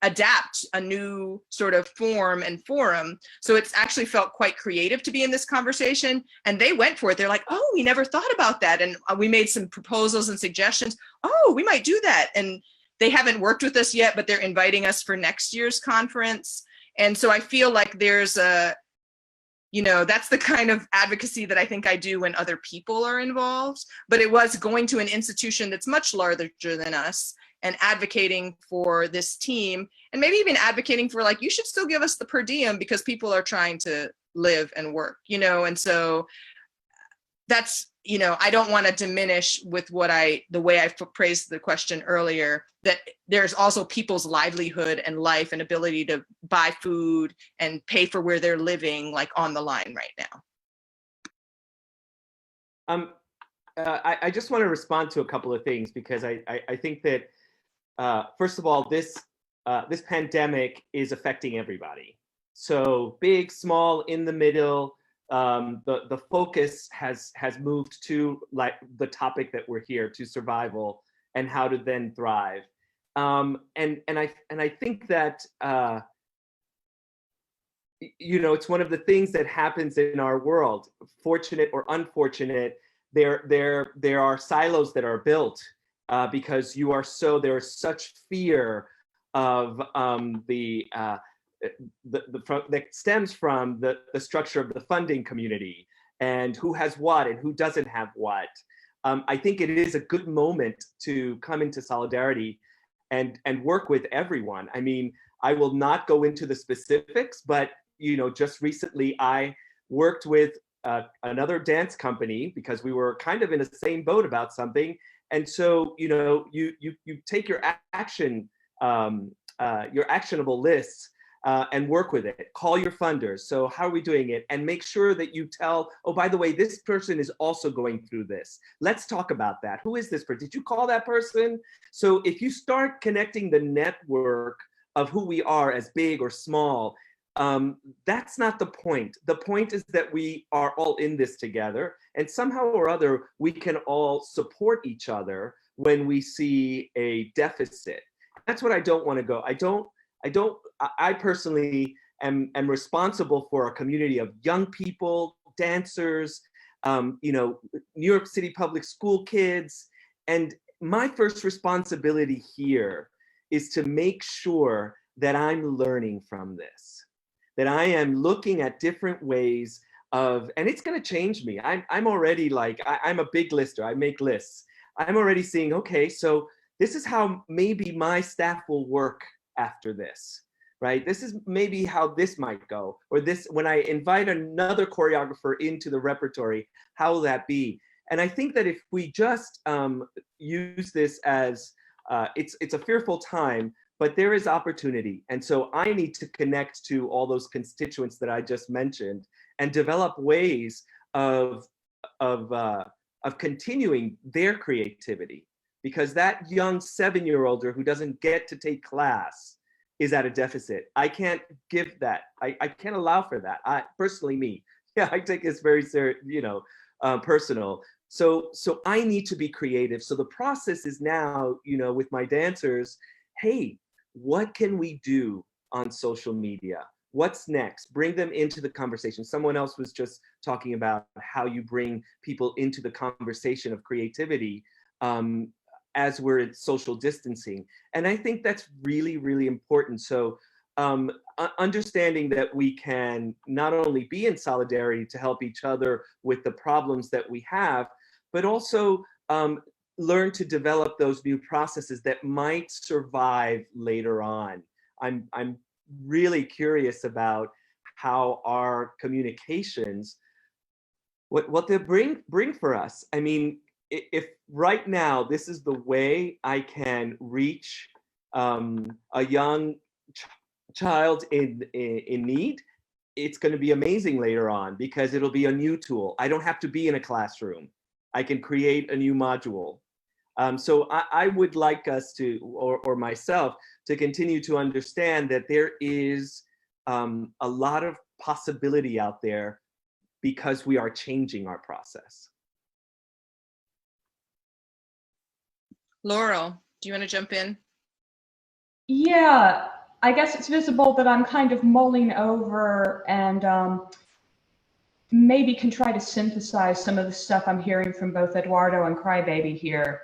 adapt a new sort of form and forum. So it's actually felt quite creative to be in this conversation, and they went for it. They're like, oh, we never thought about that. And we made some proposals and suggestions. Oh, we might do that. And they haven't worked with us yet, but they're inviting us for next year's conference. And so I feel like there's that's the kind of advocacy that I think I do when other people are involved. But it was going to an institution that's much larger than us and advocating for this team, and maybe even advocating for, like, you should still give us the per diem because people are trying to live and work, and so that's, I don't want to diminish with the way I phrased the question earlier, that there's also people's livelihood and life and ability to buy food and pay for where they're living, like, on the line right now. I just want to respond to a couple of things, because I think that, first of all, this pandemic is affecting everybody. So big, small, in the middle, the focus has moved to, like, the topic that we're here, to survival and how to then thrive. And I think that it's one of the things that happens in our world, fortunate or unfortunate. There are silos that are built because there is such fear of that stems from the structure of the funding community, and who has what and who doesn't have what. I think it is a good moment to come into solidarity and work with everyone. I mean, I will not go into the specifics, but just recently I worked with another dance company because we were kind of in the same boat about something. And so, you take your actionable lists and work with it. Call your funders. So how are we doing it? And make sure that you tell, oh, by the way, this person is also going through this. Let's talk about that. Who is this person? Did you call that person? So if you start connecting the network of who we are as big or small, that's not the point. The point is that we are all in this together, and somehow or other, we can all support each other when we see a deficit. That's what I don't want to go. I personally am responsible for a community of young people, dancers, New York City public school kids. And my first responsibility here is to make sure that I'm learning from this, that I am looking at different ways of, and it's going to change me. I'm already I'm a big lister. I make lists. I'm already seeing, okay, so this is how maybe my staff will work after this, right? This is maybe how this might go, or this, when I invite another choreographer into the repertory, how will that be? And I think that if we just use this as, it's a fearful time, but there is opportunity. And so I need to connect to all those constituents that I just mentioned and develop ways of continuing their creativity, because that young 7-year-older who doesn't get to take class is at a deficit. I can't give that. I can't allow for that. Personally, me, I take this very serious, personal. So I need to be creative. So the process is now, with my dancers, hey, what can we do on social media? What's next? Bring them into the conversation. Someone else was just talking about how you bring people into the conversation of creativity as we're at social distancing. And I think that's really, really important. So understanding that we can not only be in solidarity to help each other with the problems that we have, but also learn to develop those new processes that might survive later on. I'm really curious about how our communications, what they bring for us. I mean, if right now this is the way I can reach a young child in need, it's going to be amazing later on because it'll be a new tool. I don't have to be in a classroom. I can create a new module. So I would like us to, or myself, to continue to understand that there is a lot of possibility out there because we are changing our process. Laurel, do you want to jump in? Yeah, I guess it's visible that I'm kind of mulling over and maybe can try to synthesize some of the stuff I'm hearing from both Eduardo and Chrybaby here.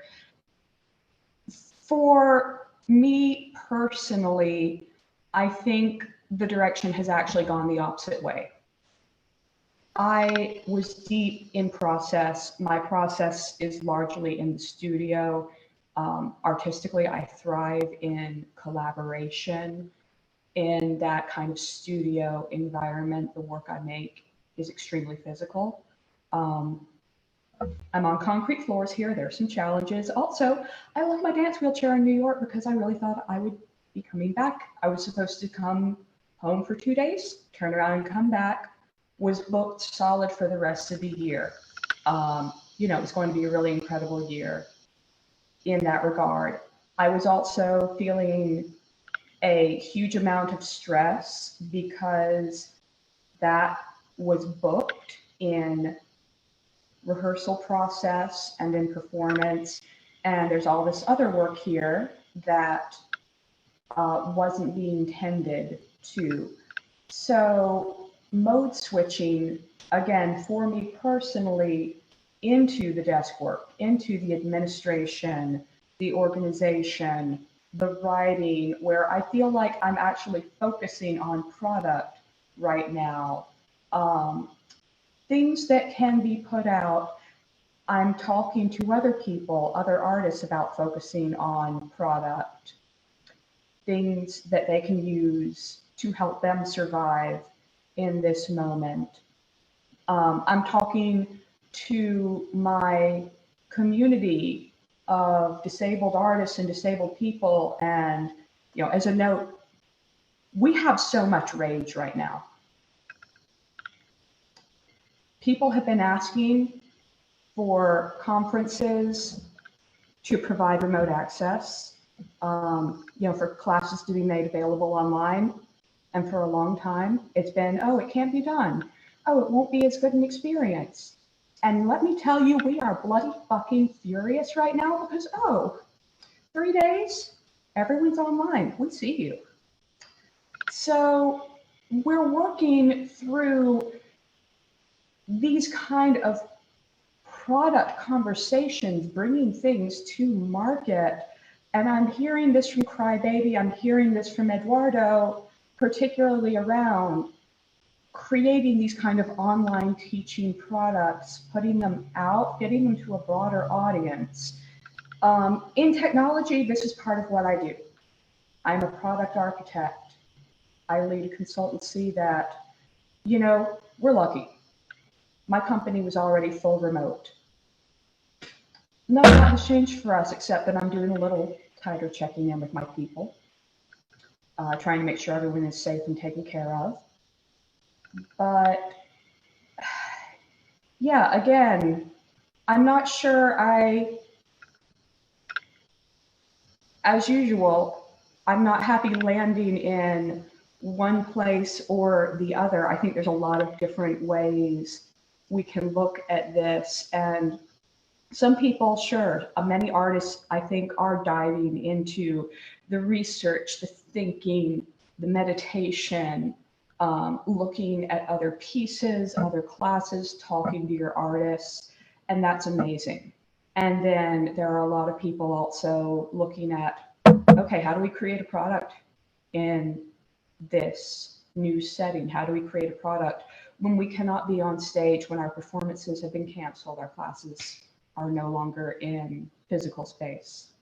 For me personally, I think the direction has actually gone the opposite way. I was deep in process. My process is largely in the studio. Artistically, I thrive in collaboration. In that kind of studio environment, the work I make is extremely physical. I'm on concrete floors here. There are some challenges. Also, I left my dance wheelchair in New York because I really thought I would be coming back. I was supposed to come home for 2 days, turn around and come back, was booked solid for the rest of the year. You know, it was going to be a really incredible year in that regard. I was also feeling a huge amount of stress because that was booked in rehearsal process and in performance, and there's all this other work here that wasn't being tended to. So mode switching, again, for me personally, into the desk work, into the administration, the organization, the writing, where I feel like I'm actually focusing on product right now. Things that can be put out. I'm talking to other people, other artists about focusing on product, things that they can use to help them survive in this moment. I'm talking to my community of disabled artists and disabled people. And, you know, as a note, we have so much rage right now. People have been asking for conferences to provide remote access, you know, for classes to be made available online. And for a long time, it's been, oh, it can't be done. Oh, it won't be as good an experience. And let me tell you, we are bloody fucking furious right now because, oh, 3 days, everyone's online. We see you. So we're working through these kind of product conversations, bringing things to market. And I'm hearing this from Chrybaby, I'm hearing this from Eduardo, particularly around creating these kind of online teaching products, putting them out, getting them to a broader audience. In technology, this is part of what I do. I'm a product architect. I lead a consultancy that, you know, we're lucky. My company was already full remote. Not a lot has changed for us, except that I'm doing a little tighter checking in with my people, trying to make sure everyone is safe and taken care of. But yeah, again, I'm not sure as usual, I'm not happy landing in one place or the other. I think there's a lot of different ways we can look at this. And some people, sure, many artists, I think, are diving into the research, the thinking, the meditation, looking at other pieces, other classes, talking to your artists, and that's amazing. And then there are a lot of people also looking at, okay, how do we create a product in this new setting? How do we create a product when we cannot be on stage, when our performances have been canceled, our classes are no longer in physical space?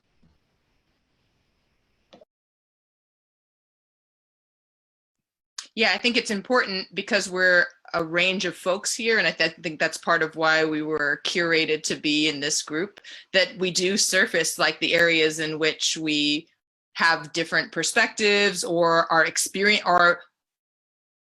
Yeah, I think it's important because we're a range of folks here, and I think that's part of why we were curated to be in this group, that we do surface like the areas in which we have different perspectives or our experience, or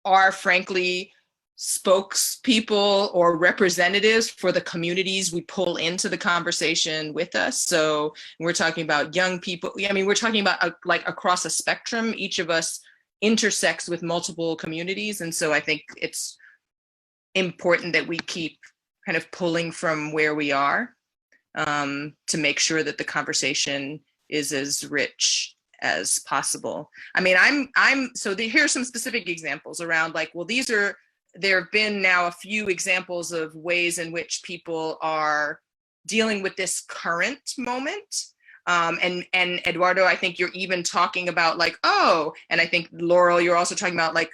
are frankly spokespeople or representatives for the communities we pull into the conversation with us. So we're talking about young people. I mean, we're talking about like across a spectrum. Each of us intersects with multiple communities. And so I think it's important that we keep kind of pulling from where we are to make sure that the conversation is as rich as possible. I mean, here's some specific examples around like, well, there have been now a few examples of ways in which people are dealing with this current moment. And Eduardo, I think you're even talking about like, and I think Laurel, you're also talking about like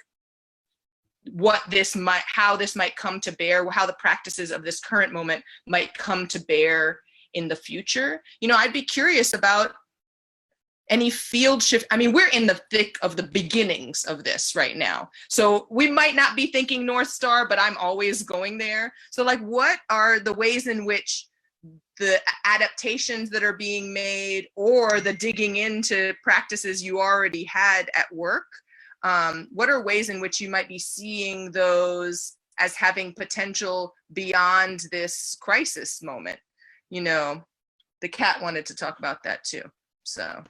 how this might come to bear, how the practices of this current moment might come to bear in the future. You know, I'd be curious about any field shift. I mean, we're in the thick of the beginnings of this right now. So we might not be thinking North Star, but I'm always going there. So like, what are the ways in which the adaptations that are being made or the digging into practices you already had at work? What are ways in which you might be seeing those as having potential beyond this crisis moment? You know, the cat wanted to talk about that too, so.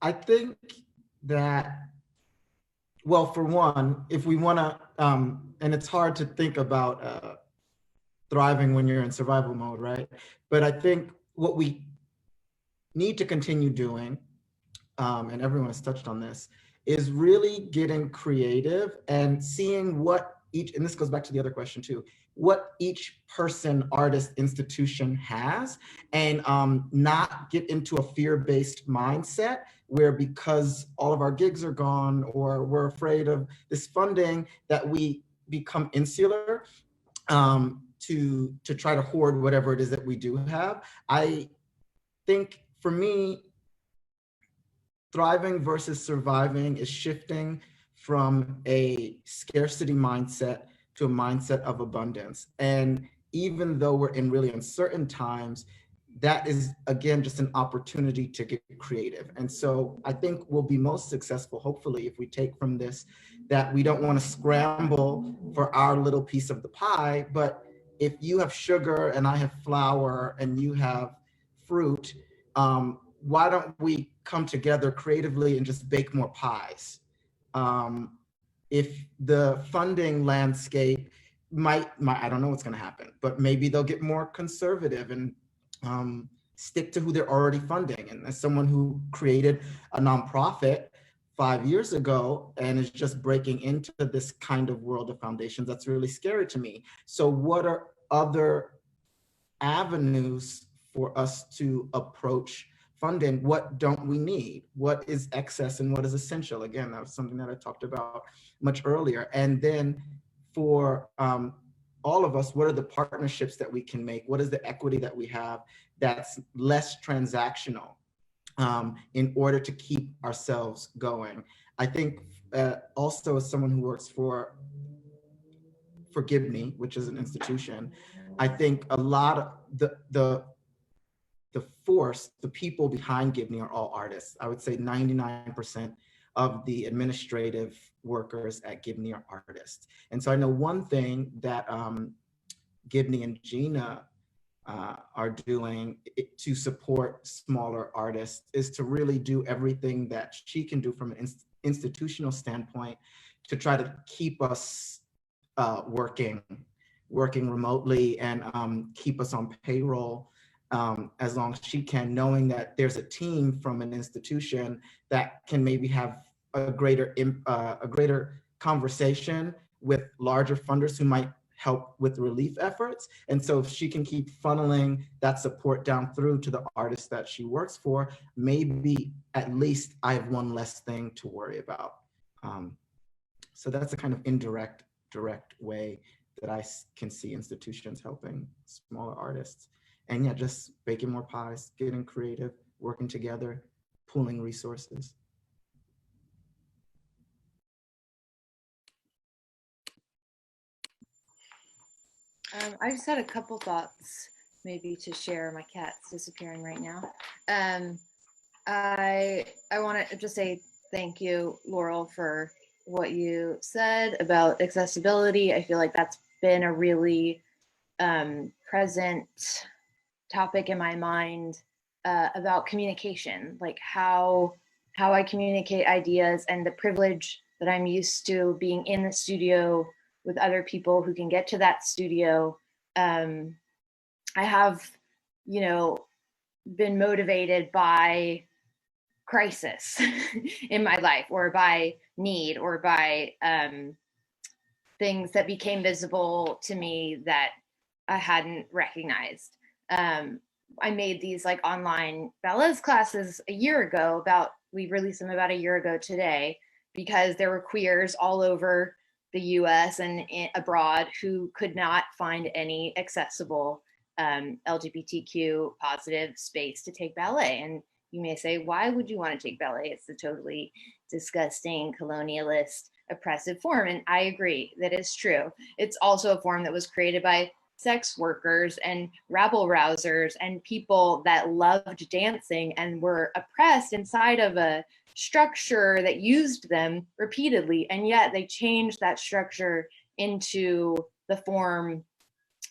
I think that, well, for one, if we want to, and it's hard to think about thriving when you're in survival mode, right? But I think what we need to continue doing, and everyone has touched on this, is really getting creative and seeing what each, and this goes back to the other question too, what each person, artist, institution has, and not get into a fear-based mindset where because all of our gigs are gone or we're afraid of this funding that we become insular to try to hoard whatever it is that we do have. I think for me, thriving versus surviving is shifting from a scarcity mindset to a mindset of abundance. And even though we're in really uncertain times, that is, again, just an opportunity to get creative. And so I think we'll be most successful, hopefully, if we take from this that we don't want to scramble for our little piece of the pie, but if you have sugar and I have flour and you have fruit, why don't we come together creatively and just bake more pies? If the funding landscape might, I don't know what's going to happen, but maybe they'll get more conservative and stick to who they're already funding. And as someone who created a nonprofit 5 years ago and is just breaking into this kind of world of foundations, that's really scary to me. So what are other avenues for us to approach funding? What don't we need? What is excess and what is essential? Again, that was something that I talked about much earlier. And then for all of us, what are the partnerships that we can make? What is the equity that we have that's less transactional in order to keep ourselves going? I think also as someone who works for Gibney, which is an institution, I think a lot of the force, the people behind Gibney are all artists. I would say 99% of the administrative workers at Gibney are artists. And so I know one thing that Gibney and Gina are doing to support smaller artists is to really do everything that she can do from an institutional standpoint to try to keep us working working remotely and keep us on payroll as long as she can, knowing that there's a team from an institution that can maybe have a greater conversation with larger funders who might help with relief efforts. And so if she can keep funneling that support down through to the artists that she works for, maybe at least I have one less thing to worry about. So that's a kind of direct way that I can see institutions helping smaller artists. And yeah, just baking more pies, getting creative, working together, pooling resources. I just had a couple thoughts maybe to share. My cat's disappearing right now. I want to just say thank you, Laurel, for what you said about accessibility. I feel like that's been a really present topic in my mind about communication, like how I communicate ideas and the privilege that I'm used to being in the studio with other people who can get to that studio. I have, been motivated by crisis in my life, or by need, or by things that became visible to me that I hadn't recognized. I made these like online Ballez classes a year ago, we released them about a year ago today, because there were queers all over the US and abroad who could not find any accessible LGBTQ positive space to take ballet. And you may say, why would you want to take ballet? It's a totally disgusting, colonialist, oppressive form. And I agree, that is true. It's also a form that was created by sex workers and rabble rousers and people that loved dancing and were oppressed inside of a structure that used them repeatedly, and yet they changed that structure into the form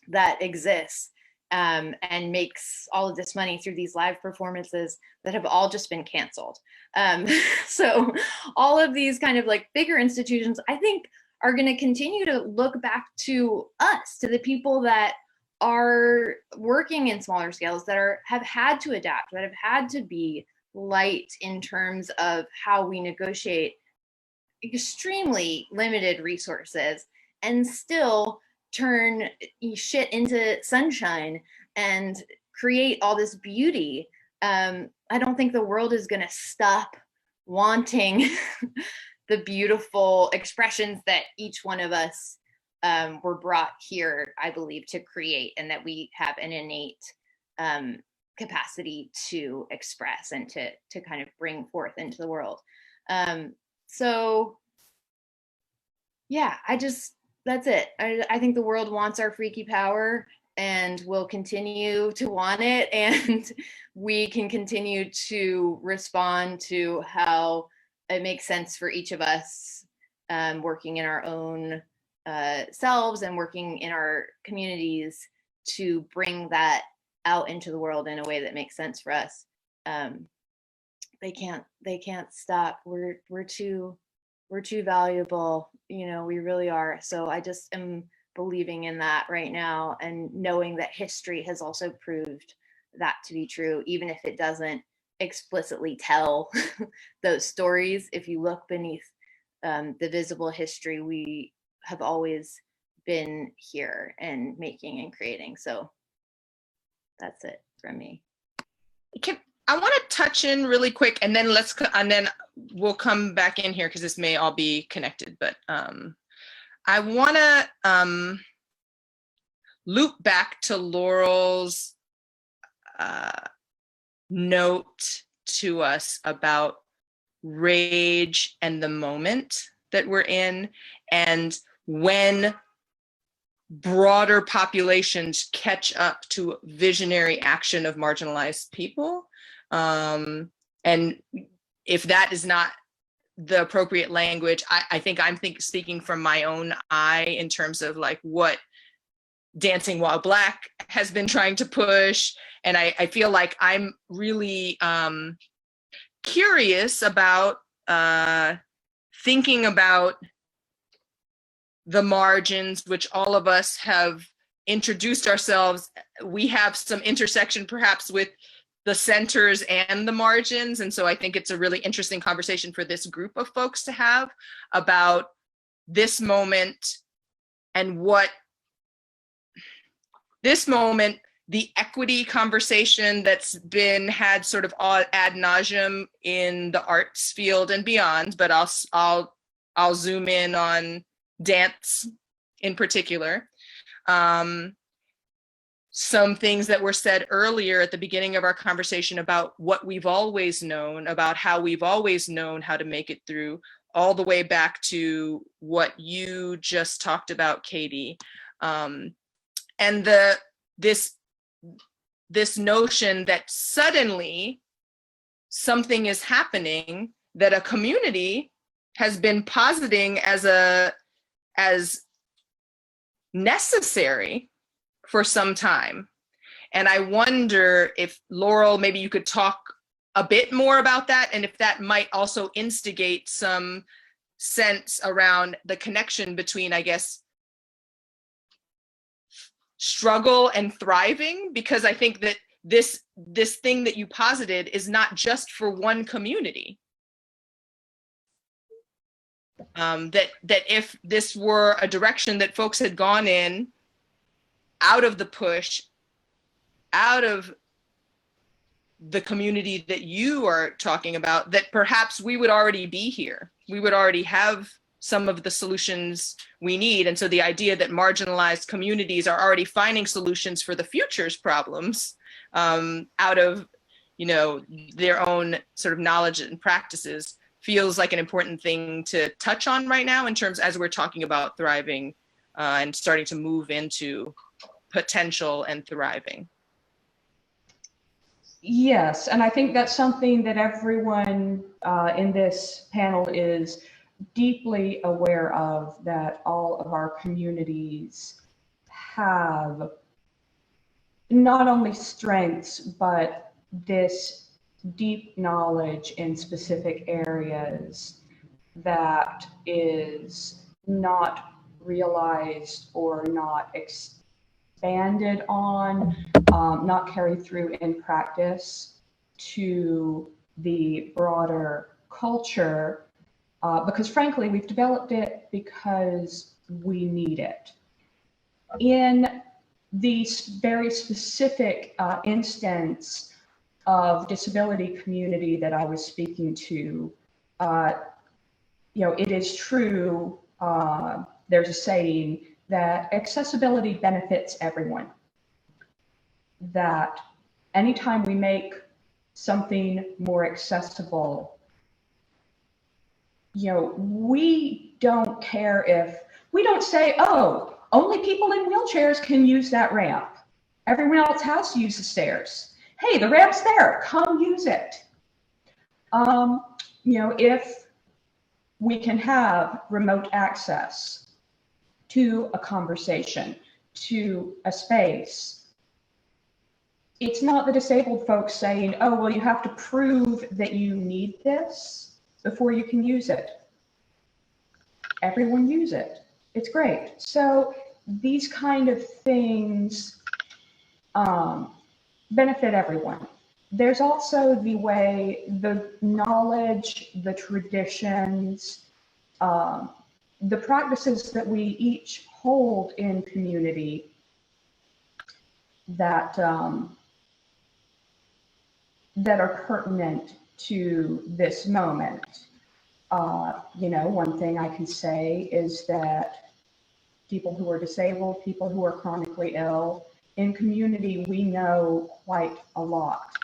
that exists and makes all of this money through these live performances that have all just been canceled. So all of these kind of like bigger institutions, I think, are going to continue to look back to us, to the people that are working in smaller scales, that have had to adapt, that have had to be light in terms of how we negotiate extremely limited resources and still turn shit into sunshine and create all this beauty. I don't think the world is going to stop wanting the beautiful expressions that each one of us were brought here, I believe, to create, and that we have an innate capacity to express and to kind of bring forth into the world. So yeah, that's it. I think the world wants our freaky power and will continue to want it, and we can continue to respond to how it makes sense for each of us, working in our own selves and working in our communities, to bring that out into the world in a way that makes sense for us. They can't stop. We're too valuable, we really are. So I just am believing in that right now, and knowing that history has also proved that to be true, even if it doesn't explicitly tell those stories. If you look beneath the visible history, we have always been here and making and creating. So that's it from me. I want to touch in really quick, and then we'll come back in here because this may all be connected. But I want to loop back to Laurel's note to us about rage and the moment that we're in, and when broader populations catch up to visionary action of marginalized people. And if that is not the appropriate language, I think I'm speaking from my own eye in terms of like what Dancing While Black has been trying to push. And I feel like I'm really curious about thinking about the margins, which all of us have introduced ourselves. We have some intersection perhaps with the centers and the margins. And so I think it's a really interesting conversation for this group of folks to have about this moment and what this moment, the equity conversation that's been had sort of ad nauseum in the arts field and beyond, but I'll zoom in on dance in particular. Some things that were said earlier at the beginning of our conversation about what we've always known, about how we've always known how to make it through, all the way back to what you just talked about, Katy. And this notion that suddenly something is happening that a community has been positing as necessary for some time. And I wonder if, Laurel, maybe you could talk a bit more about that, and if that might also instigate some sense around the connection between, I guess, struggle and thriving, because I think that this thing that you posited is not just for one community. That if this were a direction that folks had gone in, out of the push, out of the community that you are talking about, that perhaps we would already be here. We would already have some of the solutions we need. And so the idea that marginalized communities are already finding solutions for the future's problems out of, their own sort of knowledge and practices feels like an important thing to touch on right now in terms, as we're talking about thriving and starting to move into potential and thriving. Yes, and I think that's something that everyone in this panel is deeply aware of, that all of our communities have not only strengths, but this deep knowledge in specific areas that is not realized or not expanded on, not carried through in practice to the broader culture, because frankly, we've developed it because we need it. In the very specific instance of disability community that I was speaking to, it is true, there's a saying that accessibility benefits everyone. That anytime we make something more accessible, we don't care if, we don't say, oh, only people in wheelchairs can use that ramp. Everyone else has to use the stairs. Hey, the ramp's there, come use it. If we can have remote access to a conversation, to a space, it's not the disabled folks saying, oh, well, you have to prove that you need this before you can use it. Everyone use it. It's great. So these kind of things benefit everyone. There's also the way, the knowledge, the traditions, the practices that we each hold in community that that are pertinent to this moment. One thing I can say is that people who are disabled, people who are chronically ill, in community, we know quite a lot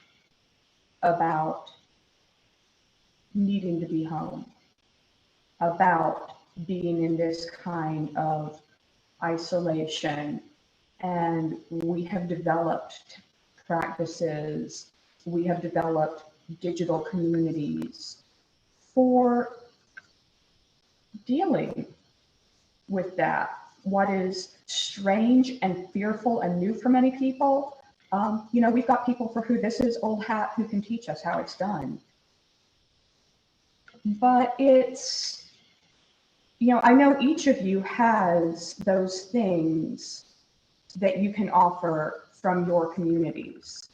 about needing to be home, about being in this kind of isolation. And we have developed practices, we have developed digital communities for dealing with that. What is strange and fearful and new for many people, we've got people for who this is old hat who can teach us how it's done. But it's I know each of you has those things that you can offer from your communities.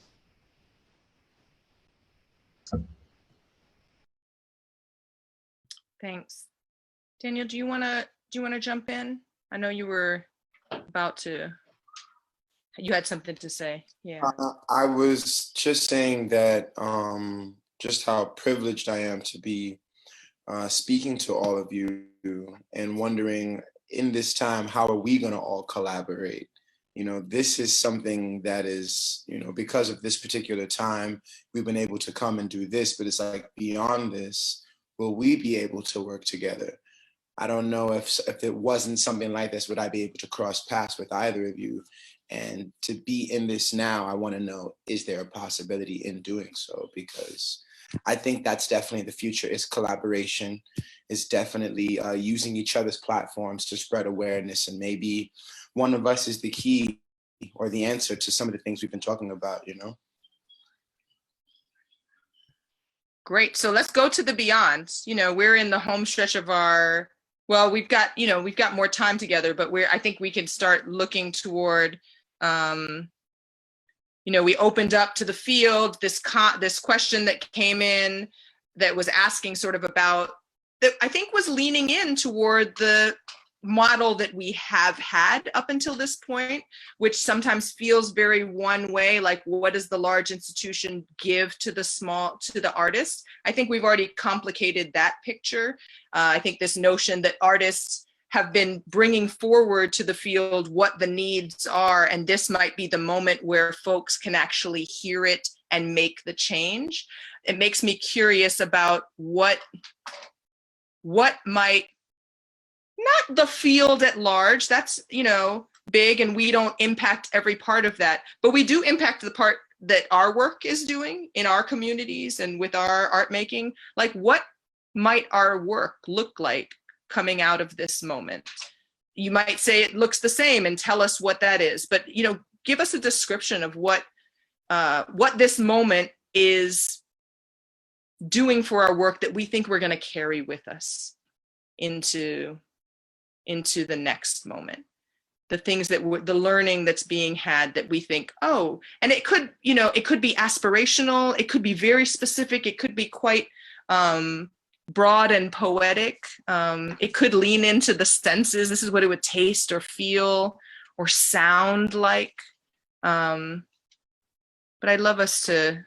Thanks. Daniel, do you want to jump in? I know you were about to, you had something to say. Yeah. I was just saying that just how privileged I am to be speaking to all of you and wondering in this time, how are we going to all collaborate? This is something that is, because of this particular time, we've been able to come and do this, but it's like beyond this, will we be able to work together? I don't know if it wasn't something like this, would I be able to cross paths with either of you? And to be in this now, I want to know, is there a possibility in doing so? Because I think that's definitely the future, is collaboration, is definitely using each other's platforms to spread awareness. And maybe one of us is the key or the answer to some of the things we've been talking about, Great. So let's go to the beyond. We're in the home stretch of our, well, we've got more time together, but I think we can start looking toward, we opened up to the field, this question that came in that was asking sort of about, that I think was leaning in toward the model that we have had up until this point, which sometimes feels very one way, like what does the large institution give to the artist? I think we've already complicated that picture. I think this notion that artists have been bringing forward to the field what the needs are, and this might be the moment where folks can actually hear it and make the change. It makes me curious about what might, not the field at large, that's, big, and we don't impact every part of that, but we do impact the part that our work is doing in our communities and with our art making. Like, what might our work look like coming out of this moment? You might say it looks the same and tell us what that is, but, give us a description of what this moment is doing for our work that we think we're going to carry with us into the next moment. The things that the learning that's being had that we think, oh, and it could be aspirational, it could be very specific, it could be quite broad and poetic. It could lean into the senses. This is what it would taste or feel or sound like. But I'd love us to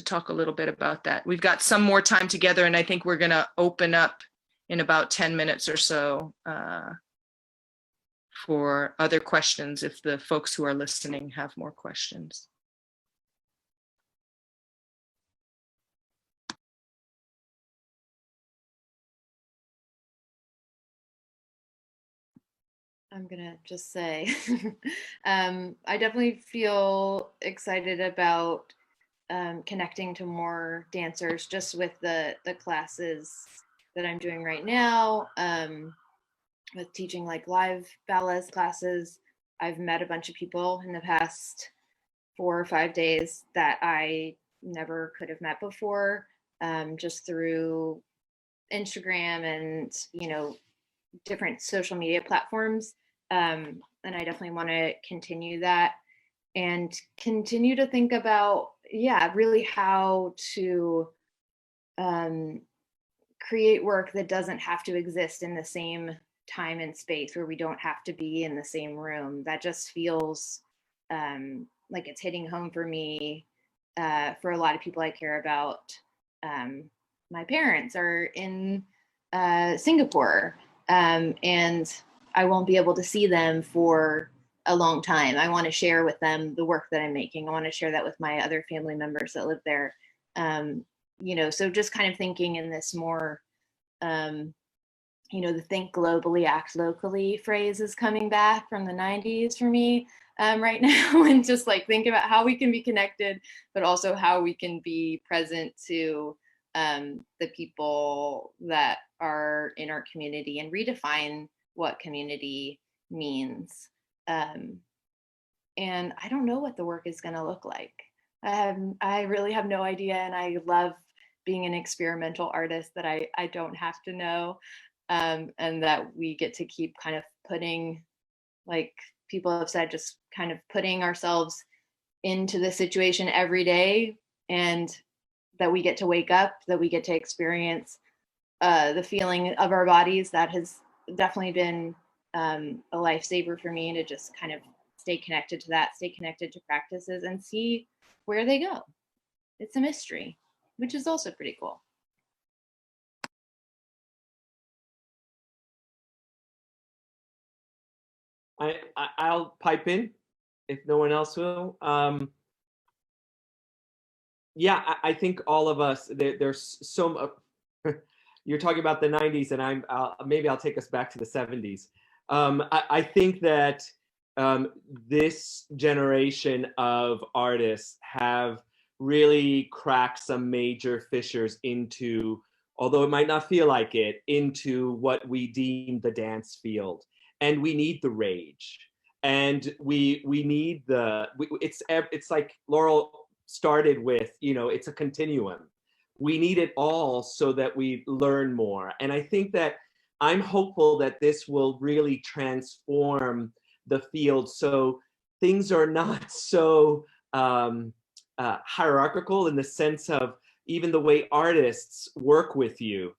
talk a little bit about that. We've got some more time together, and I think we're going to open up in about 10 minutes or so for other questions if the folks who are listening have more questions. I'm gonna just say, I definitely feel excited about connecting to more dancers just with the classes that I'm doing right now, with teaching like live Ballez classes. I've met a bunch of people in the past 4 or 5 days that I never could have met before, just through Instagram and, different social media platforms. And I definitely want to continue that and continue to think about, really how to create work that doesn't have to exist in the same time and space, where we don't have to be in the same room. That just feels like it's hitting home for me, for a lot of people I care about. My parents are in Singapore, and I won't be able to see them for a long time. I want to share with them the work that I'm making. I want to share that with my other family members that live there. So just kind of thinking in this more, the think globally, act locally phrase is coming back from the 90s for me right now. And just like think about how we can be connected, but also how we can be present to the people that are in our community and redefine what community means. And I don't know what the work is going to look like. I really have no idea, and I love being an experimental artist that I don't have to know. and that we get to keep kind of putting, like people have said, just kind of putting ourselves into the situation every day, and that we get to wake up, that we get to experience the feeling of our bodies. That has definitely been a lifesaver for me, to just kind of stay connected to that, stay connected to practices and see where they go. It's a mystery, which is also pretty cool. I'll pipe in if no one else will. Yeah, I think all of us, there's so you're talking about the 90s, and maybe I'll take us back to the 70s. I think that this generation of artists have really cracked some major fissures into, although it might not feel like it, into what we deem the dance field. And we need the rage, and we need it's like Laurel started with, it's a continuum. We need it all so that we learn more. And I think that I'm hopeful that this will really transform the field, so things are not so hierarchical, in the sense of even the way artists work with you,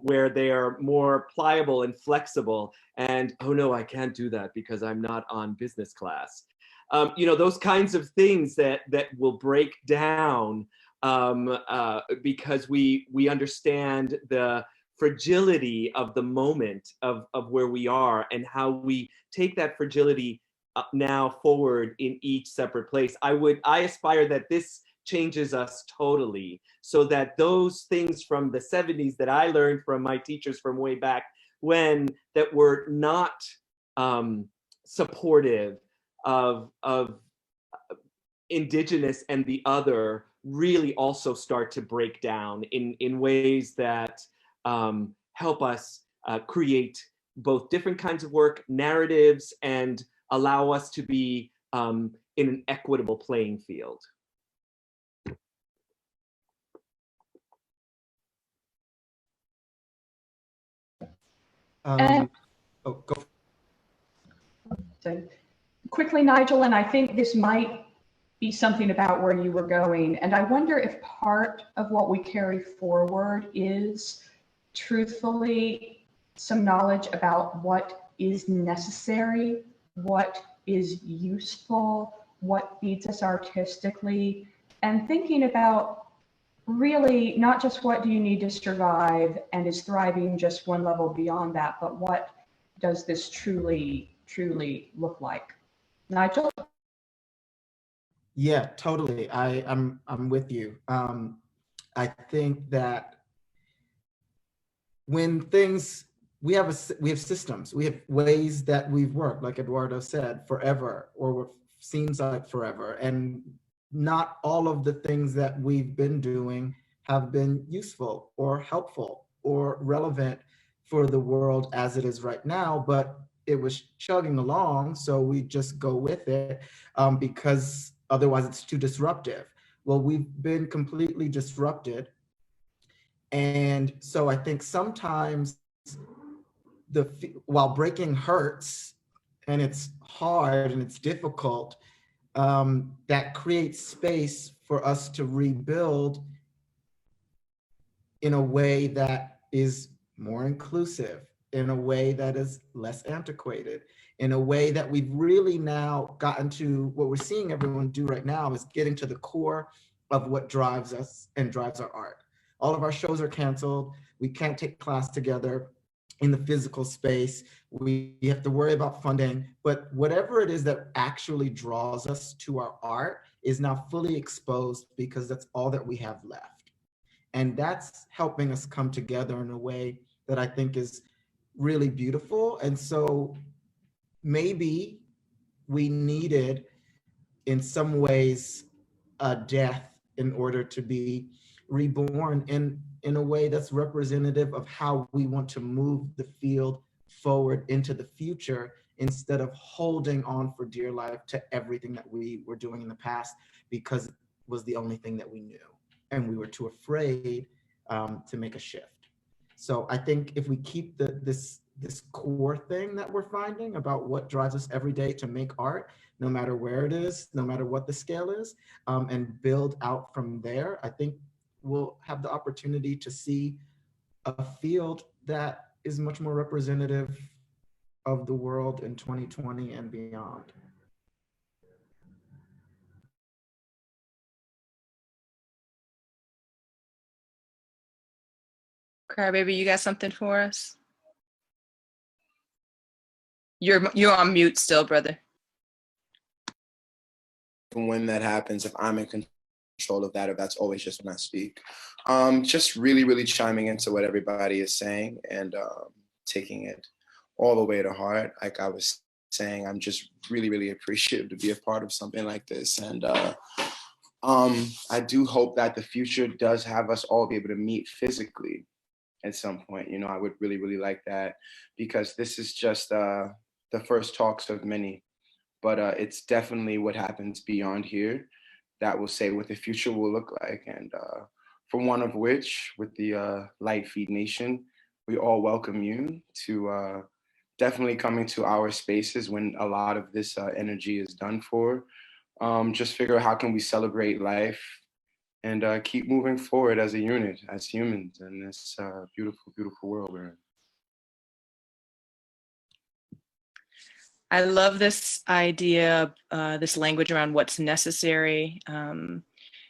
where they are more pliable and flexible, and oh no, I can't do that because I'm not on business class. Those kinds of things that will break down because we understand the fragility of the moment of where we are, and how we take that fragility now forward in each separate place. I aspire that this changes us totally, so that those things from the 70s that I learned from my teachers from way back when, that were not supportive of indigenous and the other, really also start to break down in ways that help us create both different kinds of work, narratives, and allow us to be in an equitable playing field. Go. So quickly, Nigel, and I think this might be something about where you were going. And I wonder if part of what we carry forward is truthfully some knowledge about what is necessary, what is useful, what feeds us artistically, and thinking about really not just what do you need to survive, and is thriving just one level beyond that, but what does this truly look like? Nigel? Yeah, totally. I'm with you. I think that when things, we have systems, we have ways that we've worked, like Eduardo said, forever, or what seems like forever, and not all of the things that we've been doing have been useful or helpful or relevant for the world as it is right now, but it was chugging along, so we just go with it because otherwise it's too disruptive. Well, we've been completely disrupted. And so I think sometimes while breaking hurts, and it's hard and it's difficult, that creates space for us to rebuild in a way that is more inclusive, in a way that is less antiquated, in a way that we've really now gotten to, what we're seeing everyone do right now is getting to the core of what drives us and drives our art. All of our shows are canceled. We can't take class together in the physical space. We have to worry about funding, but whatever it is that actually draws us to our art is now fully exposed, because that's all that we have left. And that's helping us come together in a way that I think is really beautiful. And so maybe we needed, in some ways, a death in order to be reborn in a way that's representative of how we want to move the field forward into the future, instead of holding on for dear life to everything that we were doing in the past because it was the only thing that we knew, and we were too afraid to make a shift. So I think if we keep this core thing that we're finding about what drives us every day to make art, no matter where it is, no matter what the scale is, and build out from there, I think we'll have the opportunity to see a field that is much more representative of the world in 2020 and beyond. Crybaby, you got something for us? You're on mute still, brother. When that happens, if I'm in control of that, or that's always just when I speak. Just really chiming into what everybody is saying and taking it all the way to heart. Like I was saying, I'm just really appreciative to be a part of something like this. And I do hope that the future does have us all be able to meet physically at some point. You know, I would really like that, because this is just the first talks of many. But it's definitely what happens beyond here that will say what the future will look like. And for one of which, with the Litefeet Nation, we all welcome you to definitely coming to our spaces when a lot of this energy is done for. Just figure out how can we celebrate life and keep moving forward as a unit, as humans in this beautiful world we're in. I love this idea, this language around what's necessary,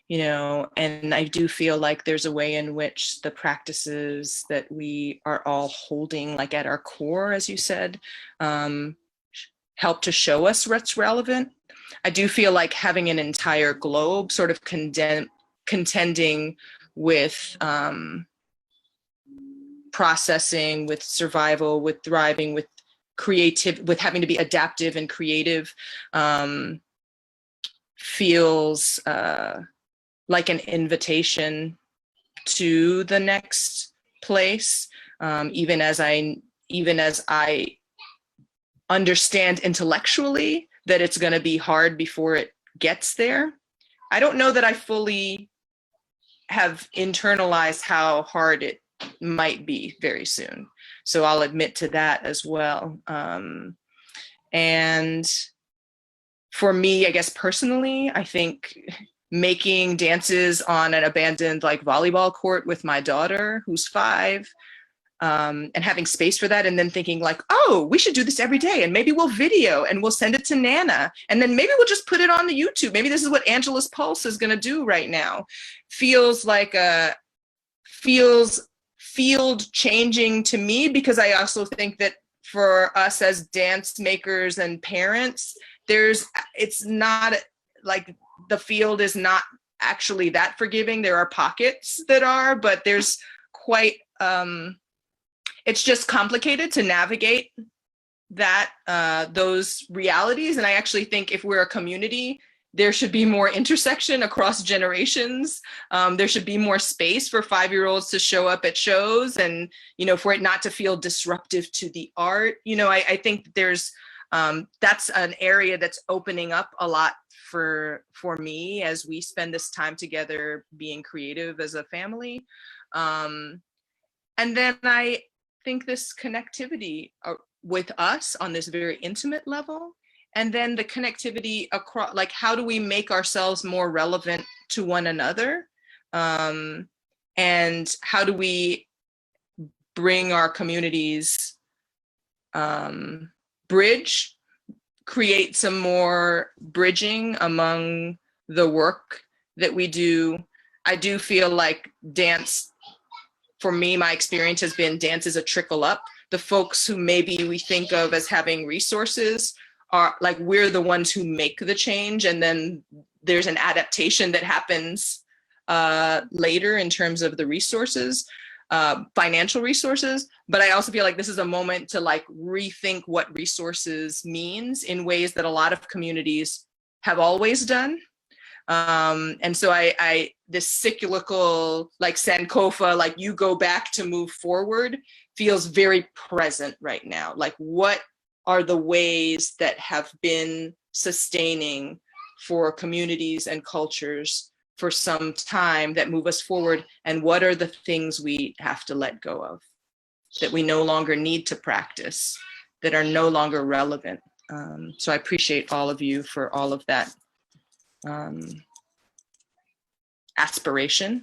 you know, and I do feel like there's a way in which the practices that we are all holding, like at our core, as you said, help to show us what's relevant. I do feel like having an entire globe sort of contending with processing, with survival, with thriving, with creative, with having to be adaptive and creative, feels like an invitation to the next place, even as I understand intellectually that it's going to be hard before it gets there. I don't know that I fully have internalized how hard it might be very soon. So I'll admit to that as well. And for me, I guess personally, I think making dances on an abandoned like volleyball court with my daughter, who's 5, and having space for that, and then thinking like, oh, we should do this every day, and maybe we'll video and we'll send it to Nana, and then maybe we'll just put it on the YouTube. Maybe this is what Angela's Pulse is gonna do right now. Feels like field changing to me, because I also think that for us as dance makers and parents, it's not like the field is not actually that forgiving. There are pockets that are, but there's quite, it's just complicated to navigate that, those realities. And I actually think if we're a community, there should be more intersection across generations. There should be more space for 5-year-olds to show up at shows, and, you know, for it not to feel disruptive to the art. You know, I think there's, that's an area that's opening up a lot for me as we spend this time together being creative as a family. And then I think this connectivity with us on this very intimate level, and then the connectivity across, like, how do we make ourselves more relevant to one another? And how do we bring our communities, create some more bridging among the work that we do? I do feel like dance, for me, my experience has been dance is a trickle up. The folks who maybe we think of as having resources are like, we're the ones who make the change, and then there's an adaptation that happens later in terms of the resources, financial resources. But I also feel like this is a moment to like rethink what resources means in ways that a lot of communities have always done. And so I this cyclical, like Sankofa, like you go back to move forward, feels very present right now. Like, what are the ways that have been sustaining for communities and cultures for some time that move us forward, and what are the things we have to let go of? that we no longer need to practice, that are no longer relevant. So I appreciate all of you for all of that aspiration.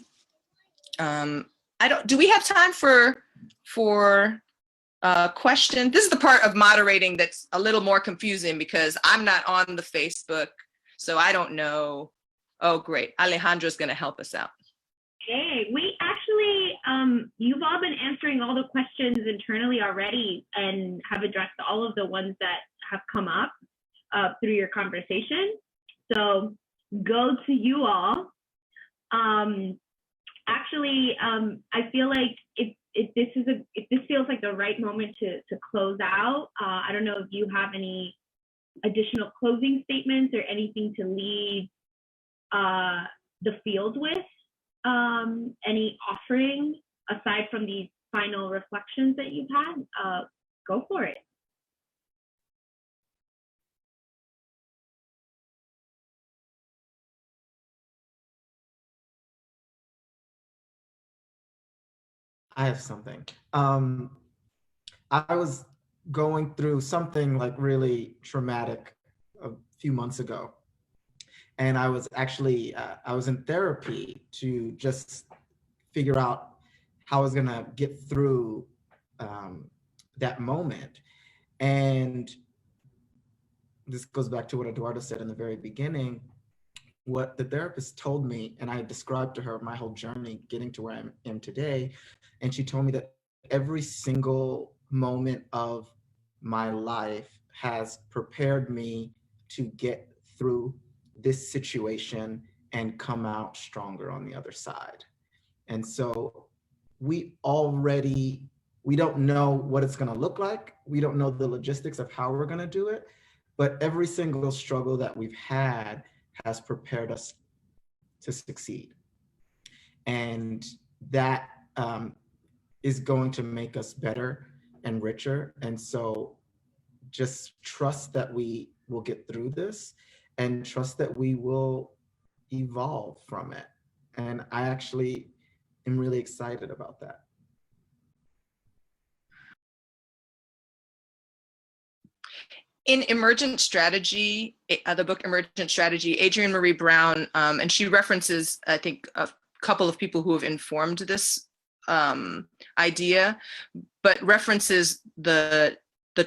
Do we have time for questions? This is the part of moderating that's a little more confusing because I'm not on the Facebook, so I don't know. Oh, great. Alejandra's going to help us out. Hey, we actually, you've all been answering all the questions internally already and have addressed all of the ones that have come up through your conversation. So go to you all. Actually, I feel like if this feels like the right moment to close out. I don't know if you have any additional closing statements or anything to leave the field with. Any offering aside from these final reflections that you've had, go for it. I have something. I was going through something like really traumatic a few months ago. And I was actually, I was in therapy to just figure out how I was gonna get through that moment. And this goes back to what Eduardo said in the very beginning. What the therapist told me, and I described to her my whole journey getting to where I am today. And she told me that every single moment of my life has prepared me to get through this situation and come out stronger on the other side. And so we don't know what it's gonna look like. We don't know the logistics of how we're gonna do it, but every single struggle that we've had has prepared us to succeed. And that is going to make us better and richer. And so just trust that we will get through this and trust that we will evolve from it. And I actually am really excited about that. In Emergent Strategy, the book Emergent Strategy, Adrienne Marie Brown, and she references, I think, a couple of people who have informed this idea, but references the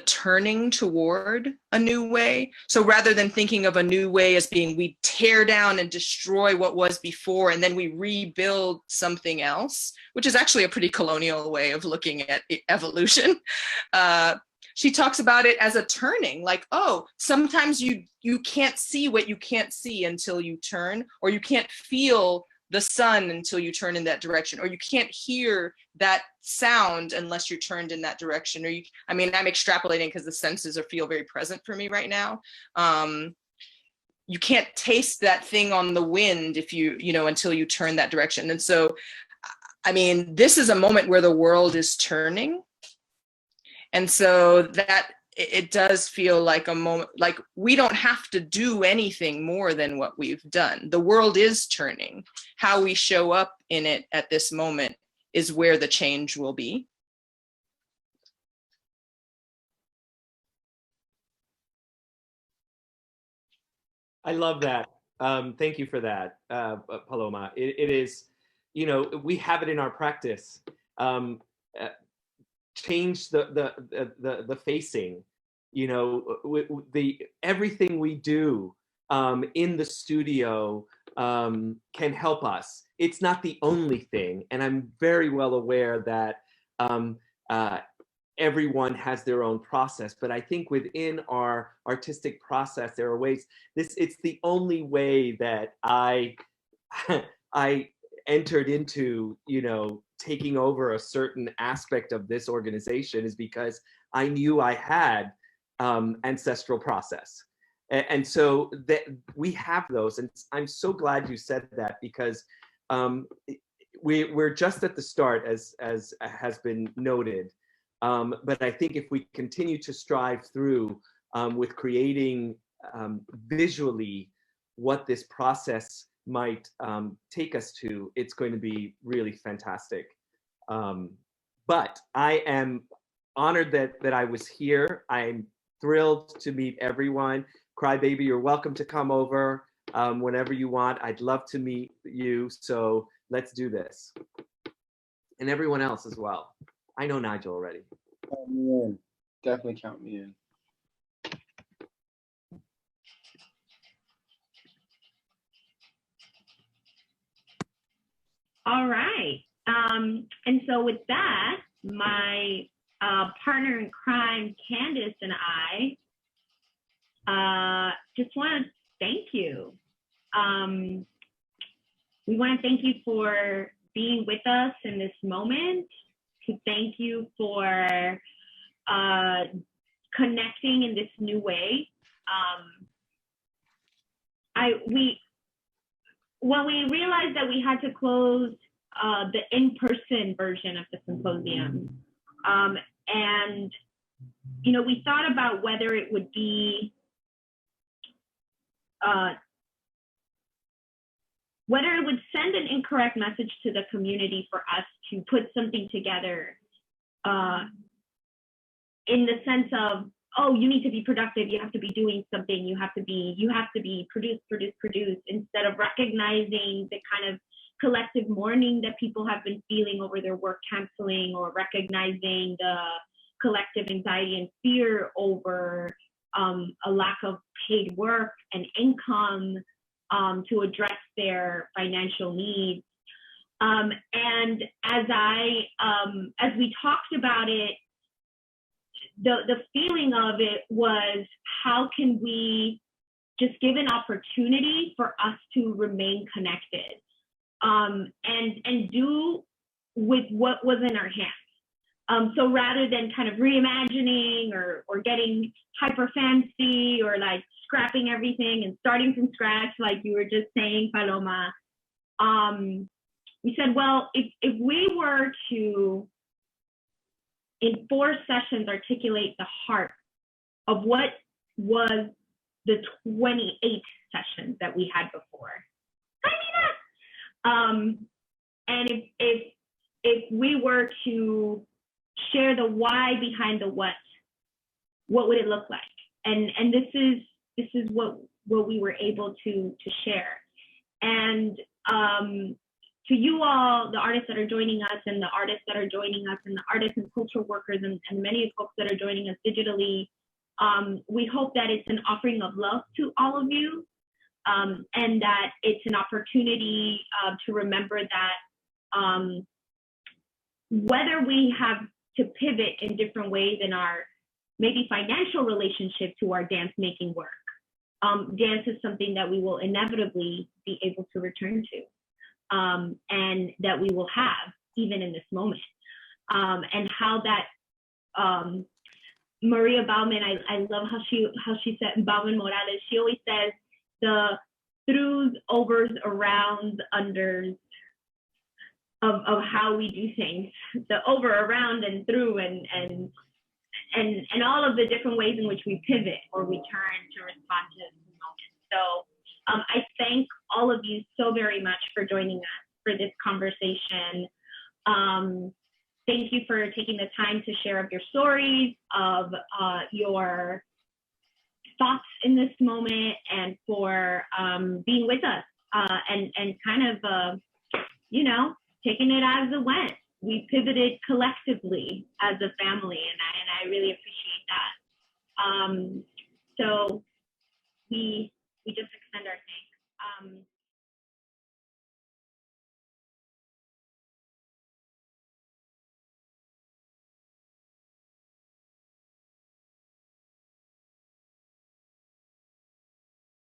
turning toward a new way. So rather than thinking of a new way as being we tear down and destroy what was before and then we rebuild something else, which is actually a pretty colonial way of looking at evolution. She talks about it as a turning, like, oh, sometimes you can't see what you can't see until you turn, or you can't feel the sun until you turn in that direction, or you can't hear that sound unless you're turned in that direction. Or I mean, I'm extrapolating because the senses feel very present for me right now. You can't taste that thing on the wind if until you turn that direction. And so, I mean, this is a moment where the world is turning. And so that it does feel like a moment, like we don't have to do anything more than what we've done. The world is turning. How we show up in it at this moment is where the change will be. I love that. Thank you for that, Paloma. It is, we have it in our practice. Change the facing, everything we do in the studio can help us. It's not the only thing, and I'm very well aware that everyone has their own process, but I think within our artistic process there are ways. It's the only way that I entered into taking over a certain aspect of this organization, is because I knew I had ancestral process. And so that we have those. And I'm so glad you said that, because we're just at the start, as has been noted. But I think if we continue to strive through with creating visually what this process might take us to, it's going to be really fantastic. But I am honored that I was here. I'm thrilled to meet everyone. Crybaby, you're welcome to come over whenever you want. I'd love to meet you. So let's do this. And everyone else as well. I know Nigel already. Count me in. Definitely count me in. All right. And so with that, my partner in crime, Candace, and I just want to thank you. We want to thank you for being with us in this moment, to thank you for connecting in this new way. When we realized that we had to close the in-person version of the symposium, and we thought about whether it would be whether it would send an incorrect message to the community for us to put something together in the sense of, oh, you need to be productive, you have to be doing something, you have to be produce, instead of recognizing the kind of collective mourning that people have been feeling over their work canceling, or recognizing the collective anxiety and fear over a lack of paid work and income to address their financial needs. And as we talked about it, the feeling of it was, how can we just give an opportunity for us to remain connected, and do with what was in our hands. So rather than kind of reimagining or getting hyper fancy, or like scrapping everything and starting from scratch, like you were just saying, Paloma, we said, well, if we were to, in 4 sessions, articulate the heart of what was the 28 sessions that we had before. And if we were to share the why behind the what would it look like? And this is what we were able to share. And to you all, the artists that are joining us, and the artists that are joining us, and the artists and cultural workers, and many folks that are joining us digitally, we hope that it's an offering of love to all of you, and that it's an opportunity to remember that whether we have to pivot in different ways in our maybe financial relationship to our dance making work, dance is something that we will inevitably be able to return to. And that we will have even in this moment, and how that Maria Bauman, I love how she said, Bauman Morales, she always says the throughs, overs, arounds, unders of how we do things, the over, around, and through, and all of the different ways in which we pivot or we turn to respond to the moment. So I thank all of you so very much for joining us for this conversation. Thank you for taking the time to share of your stories, of your thoughts in this moment, and for being with us, and kind of, taking it as it went. We pivoted collectively as a family, and I really appreciate that. So we just